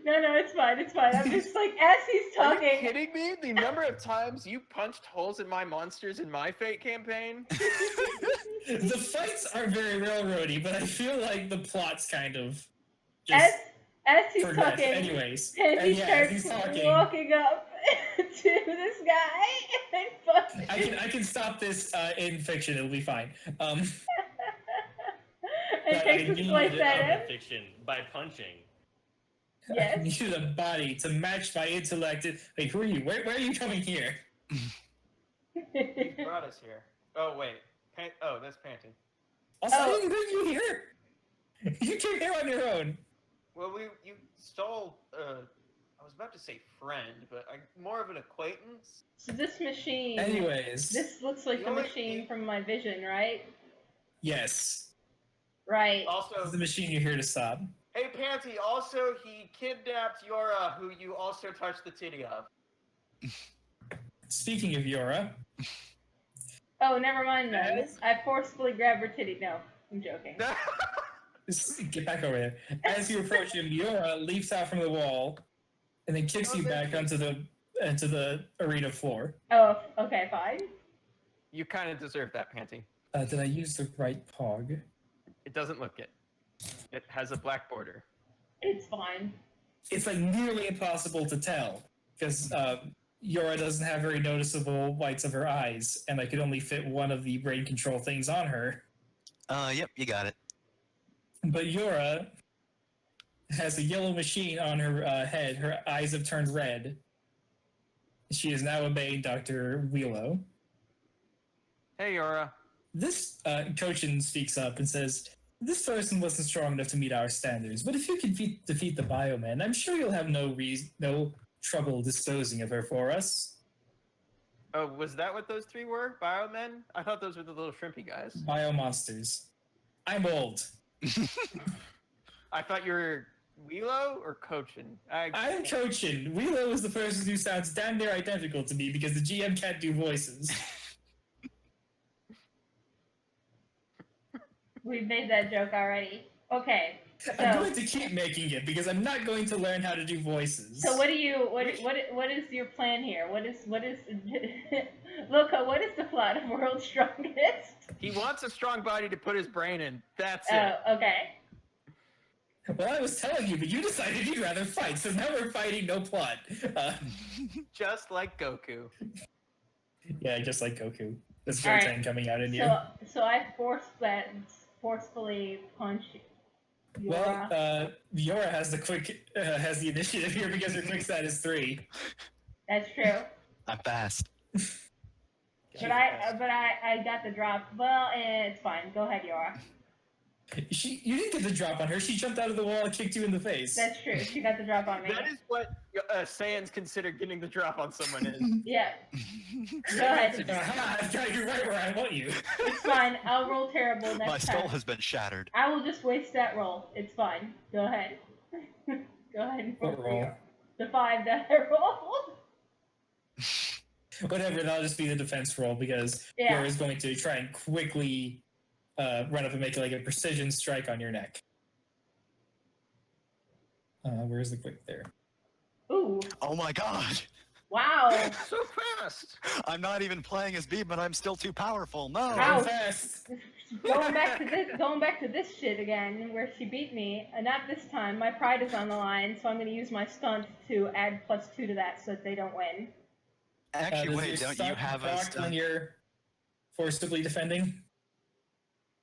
No, it's fine. It's fine. I'm just like, as he's Are you talking. kidding me? The number of times you punched holes in my monsters in my Fate campaign? The fights are very railroady, but I feel like the plot's kind of As just he's progressed. talking, Anyways, and he and yeah, as starts he's talking, walking up to this guy and fucking. I can stop this in fiction. It'll be fine. and but takes I a need slice it at him. Fiction by punching. I Yes. needed a body to match my intellect. Wait, who are you? Where are you coming here? You brought us here. Oh, wait. That's Panty. Also, I Oh. didn't bring you here. You came here on your own. Well, you stole, I was about to say friend, but more of an acquaintance. So this machine. Anyways, This looks like the You know what? machine from my vision, right? yes, Right. this Also, is the machine you're here to stop. hey, Pansy, also, he kidnapped Yora, who you also touched the titty of. Speaking of Yora, Oh, never mind then. Yes. I forcefully grabbed her titty. No, I'm joking. get back over there. As you approach him, Yora leaps out from the wall and then kicks you back onto the arena floor. Oh, okay, fine. You kind of deserve that, Panty. Did I use the right pog? It doesn't look it. It has a black border. It's fine. It's like nearly impossible to tell because Yora doesn't have very noticeable whites of her eyes, and I could only fit one of the brain control things on her. Yep, you got it. But Yora has a yellow machine on her head. Her eyes have turned red. She is now obeying Dr. Wheelo. Hey, Yora. This Kochin speaks up and says, "This person wasn't strong enough to meet our standards, but if you can defeat the Bioman, I'm sure you'll have no trouble disposing of her for us." Oh, was that what those three were? Biomen? I thought those were the little shrimpy guys. Biomonsters. I'm old. I thought you were Wheelo or Cochin? I'm Kochin. Wheelo is the person who sounds damn near identical to me because the GM can't do voices. We've made that joke already. Okay. I'm So, going to keep making it because I'm not going to learn how to do voices. so what is your plan here? What is Loco, what is the plot of World's Strongest? He wants a strong body to put his brain in. That's it. Oh, okay. Well, I was telling you, but you decided you'd rather fight, so now we're fighting, no plot. Just like Goku. Yeah, just like Goku. That's All right. Goten coming out in you. So I forcefully punch Yora. Well, Yora has the initiative here because her quick stat is 3. That's true. I'm fast. But I got the drop. Well, it's fine. Go ahead, Yora. You didn't get the drop on her. She jumped out of the wall and kicked you in the face. That's true. She got the drop on me. That is what Saiyans consider getting the drop on someone is. Yeah. Go ahead. I've got you right where I want you. It's fine. I'll roll terrible next My skull time. has been shattered. I will just waste that roll. It's fine. Go ahead. Go ahead and What roll? The 5 that I rolled. Whatever, that'll just be the defense roll because Yeah. Yora's going to try and quickly run up and make like a precision strike on your neck. Where's the quick there? Ooh. Oh my god! Wow. So fast. I'm not even playing as B, but I'm still too powerful. No. Ouch. Fast. Going back to this shit again, where she beat me. Not this time. My pride is on the line, so I'm going to use my stunt to add +2 to that, so that they don't win. Actually, Does wait, your don't you stunt have a proc stunt? when you're forcibly defending?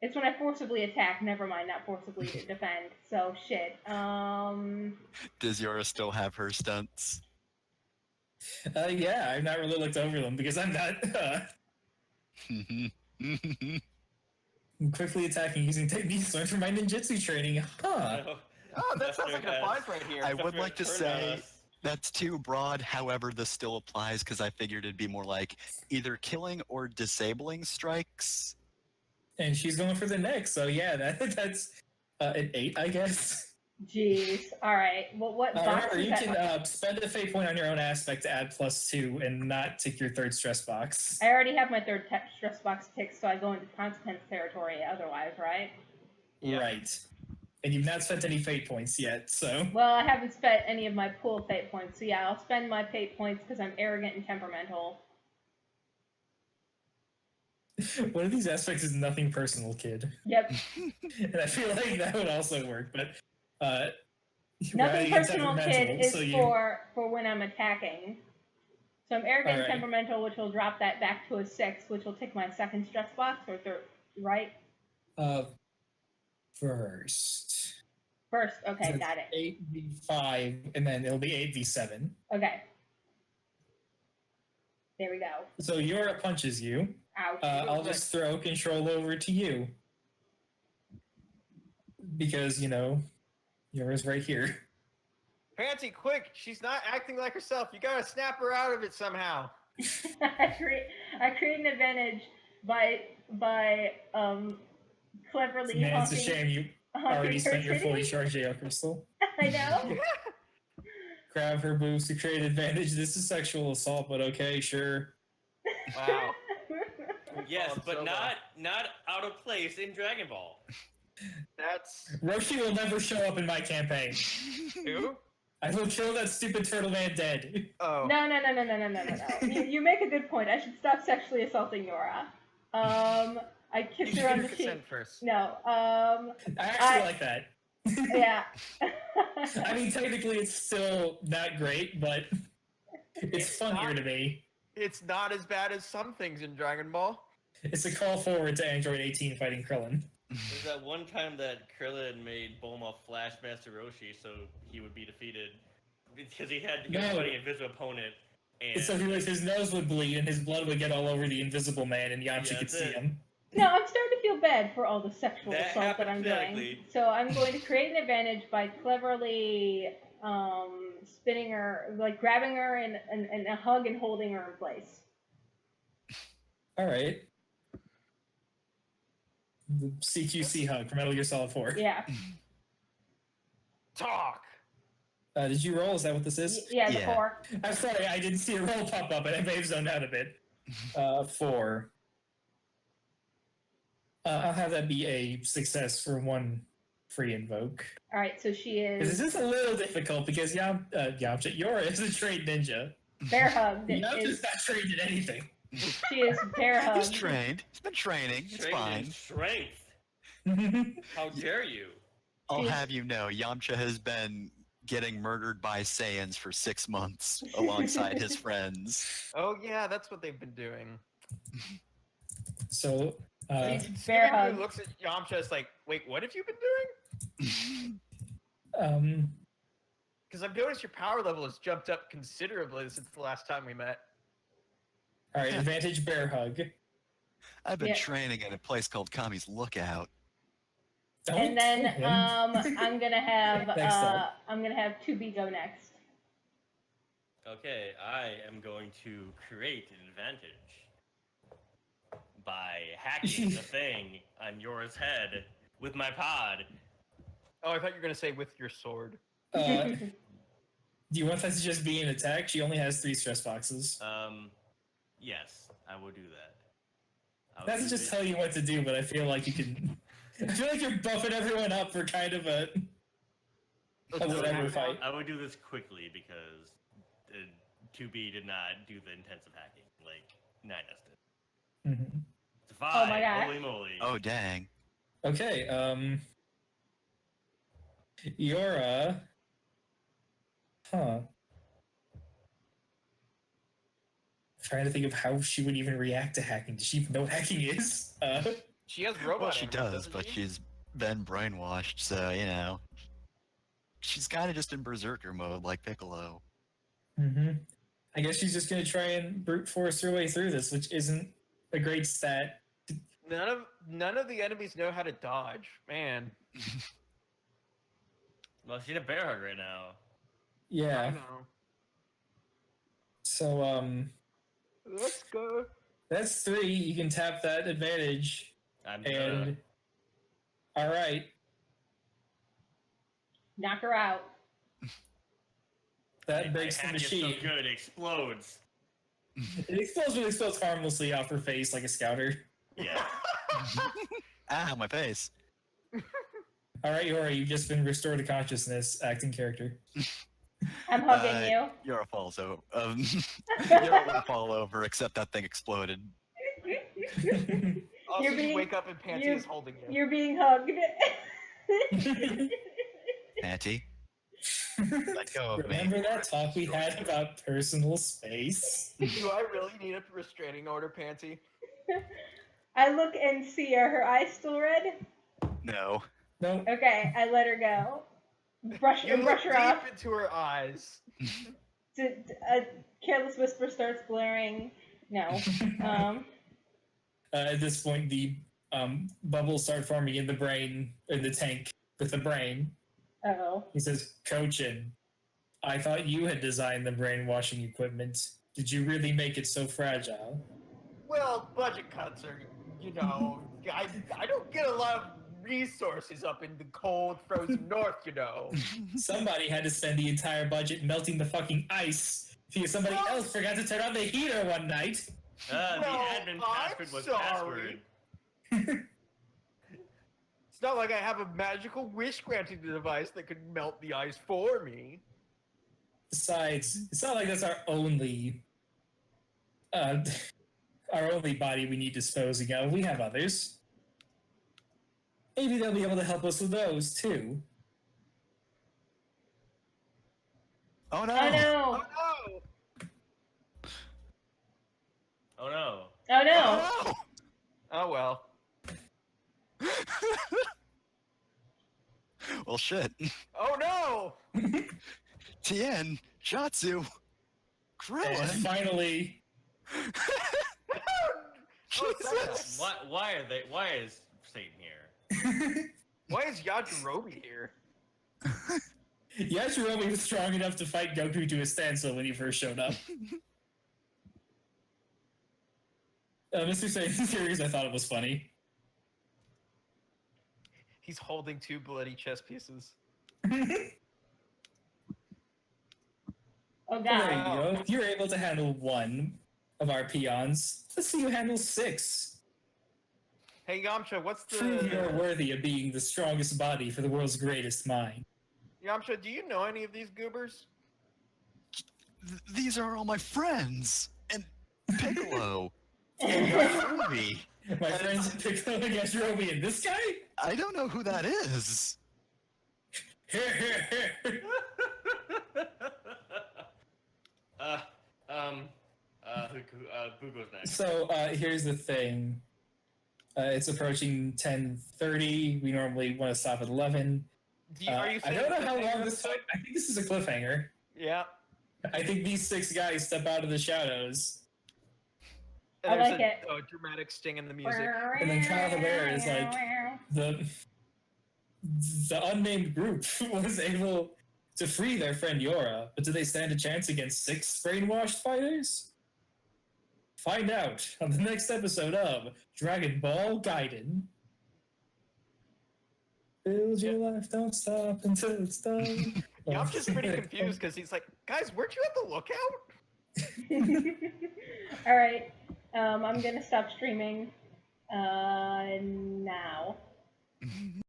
It's when I forcibly attack. Never mind, not forcibly defend. So shit. Does Yora still have her stunts? Yeah, I've not really looked over them because I'm not quickly attacking using techniques learned from my ninjutsu training. Huh. Oh, that sounds like a Has- 5 right here. I would After like to it turned say on us. that's too broad. However, this still applies because I figured it'd be more like either killing or disabling strikes. And she's going for the neck, so yeah, that's an 8, I guess. Jeez. All right. Well, what box Remember, is you that? can spend a fate point on your own aspect to add +2 and not tick your third stress box. I already have my third stress box ticked, so I go into consequence territory otherwise, right? Yeah. Right. And you've not spent any fate points yet, so. Well, I haven't spent any of my pool fate points, so yeah, I'll spend my fate points because I'm arrogant and temperamental. One of these aspects is nothing personal, kid. Yep. And I feel like that would also work, but Nothing riding in personal, kid, temperamental, is so for when I'm attacking. So I'm arrogant and Alright. temperamental, which will drop that back to a 6, which will tick my second stress box, or third, right? First. First, okay, So got it. 8v5, and then it'll be 8v7. Okay. There we go. So Yora punches you. Ouch. I'll just throw control over to you. Because, Yora's right here. Fancy, quick! She's not acting like herself. You gotta snap her out of it somehow. I create an advantage by cleverly Man, it's a honking- shame you honking already her spent your fully titties. charged AL crystal. I know. Grab her boobs to create advantage. This is sexual assault, but okay, sure. Wow. Yes, Oh, but so not out of place in Dragon Ball. That's Roshi will never show up in my campaign. who? I will kill that stupid turtle man dead. Oh. No. You make a good point. I should stop sexually assaulting Nora. I You kissed should her on get the her cheek. consent first. No. I actually like that. Yeah. I mean, technically, it's still not great, but it's funnier not. to me. It's not as bad as some things in Dragon Ball. It's a call forward to Android 18 fighting Krillin. There's that one time that Krillin made Bulma flash Master Roshi so he would be defeated because he was No. fighting an invisible opponent. And So his nose would bleed and his blood would get all over the invisible man, and Yamcha Yeah, could that's see it. him. No, I'm starting to feel bad for all the sexual That assault that I'm happened doing. phonetically. So I'm going to create an advantage by cleverly spinning her, like grabbing her and a hug and holding her in place. All right. The CQC hug from Metal Gear Solid 4. Yeah. Talk. Did you roll? Is that what this is? Yeah, the Yeah. 4. I'm sorry, I didn't see a roll pop up, and I may have zoned out a bit. 4. I'll have that be a success for one free invoke. All right, so she This is is a little difficult because Yamcha, Yora is a trained ninja. bear hugged. Yamcha's not trained in anything. She is bear He's hugged. trained. He's been training. It's trained fine. in strength. How dare you? I'll She's- have you know, Yamcha has been getting murdered by Saiyans for 6 months alongside his friends. Oh yeah, that's what they've been doing. So, Bear Scooby-Doo hug. looks at Yamcha as like, wait, what have you been doing? Because I've noticed your power level has jumped up considerably since the last time we met. all right, advantage bear hug. I've been Yeah. training at a place called Kami's Lookout. Don't And then kill him. I'm gonna have Next up. 2B go next. Okay, I am going to create an advantage by hacking the thing on yours head with my pod. Oh, I thought you were gonna say with your sword. Do you want that to just be an attack? She only has 3 stress boxes. Yes, I will do that. Not to just tell you what to do, but I feel like you can. I feel like you're buffing everyone up for kind of a whatever fight. I would do this quickly because 2B did not do the intensive hacking like Nines did. Mm-hmm. Defy, Oh my gosh. holy moly. Oh dang. Okay, Yora. Huh. Trying to think of how she would even react to hacking. Does she even know what hacking is? She has robot. Well, she armor, does, doesn't but she? she's been brainwashed, so she's kind of just in berserker mode, like Piccolo. Mm-hmm. I guess she's just gonna try and brute force her way through this, which isn't a great stat. None of the enemies know how to dodge. Man. Well, she's a bear hug right now. Yeah. I know. So Let's go. that's 3. You can tap that advantage. I'm And all right. Knock her out. That breaks the hack machine. is so good, it explodes. It explodes harmlessly off her face like a scouter. Yeah. Ah, my face. All right, Yora, you've just been restored to consciousness, acting character. I'm hugging you. Yora falls over. Yora will fall over, except that thing exploded. Also, You're you being- wake up and Pansy you're- is holding you. You're being hugged. Panty. Let go of me. Remember that talk we had about personal space? Do I really need a restraining order, Pansy? I look and see, are her eyes still red? No. No. Okay, I let her go. Brush You look her deep off. into her eyes. A careless whisper starts blaring. No. At this point, the bubbles start forming in the brain, in the tank with the brain. Uh-oh. He says, Cochin, I thought you had designed the brainwashing equipment. Did you really make it so fragile? Well, budget cuts are, I don't get a lot of resources up in the cold, frozen north, Somebody had to spend the entire budget melting the fucking ice because somebody else forgot to turn on the heater one night. The admin password was sorry. password. It's not like I have a magical wish-granting device that could melt the ice for me. Besides, it's not like that's our only body we need disposing of. We have others. Maybe they'll be able to help us with those too. Oh no! Oh no! Oh no! Oh no. Oh no! Oh, Oh well. no! Well, shit. Oh no! Tien, Shatsu, And Krillin. finally, Jesus. Why is Satan here? Why is Yajirobe here? Yajirobe was strong enough to fight Goku to a standstill when he first showed up. Mr. Satan's series, I thought it was funny. He's holding 2 bloody chess pieces. Oh There you god. go. You're able to handle 1 of our peons. Let's see you handle 6. Hey Yamcha, what's Prove you're the... worthy of being the strongest body for the world's greatest mind. Yamcha, do you know any of these goobers? These are all my friends. And Piccolo. Oh Ruby. My friends Piccolo and Yajirobe and this guy? I don't know who that is. Who goes next? So here's the thing. It's approaching 10:30. We normally want to stop at 11. Are you I saying don't know how cliffhanger long this fight. I think this is a cliffhanger. Yeah. I think these 6 guys step out of the shadows, And I there's like it. a dramatic sting in the music. and then Kyle the Bear is like the the unnamed group was able to free their friend Yora, but do they stand a chance against 6 brainwashed fighters? Find out on the next episode of Dragon Ball Gaiden. Build your life, don't stop until it's done. Yeah, I'm just pretty confused because he's like, guys, weren't you at the lookout? All right, I'm gonna stop streaming now.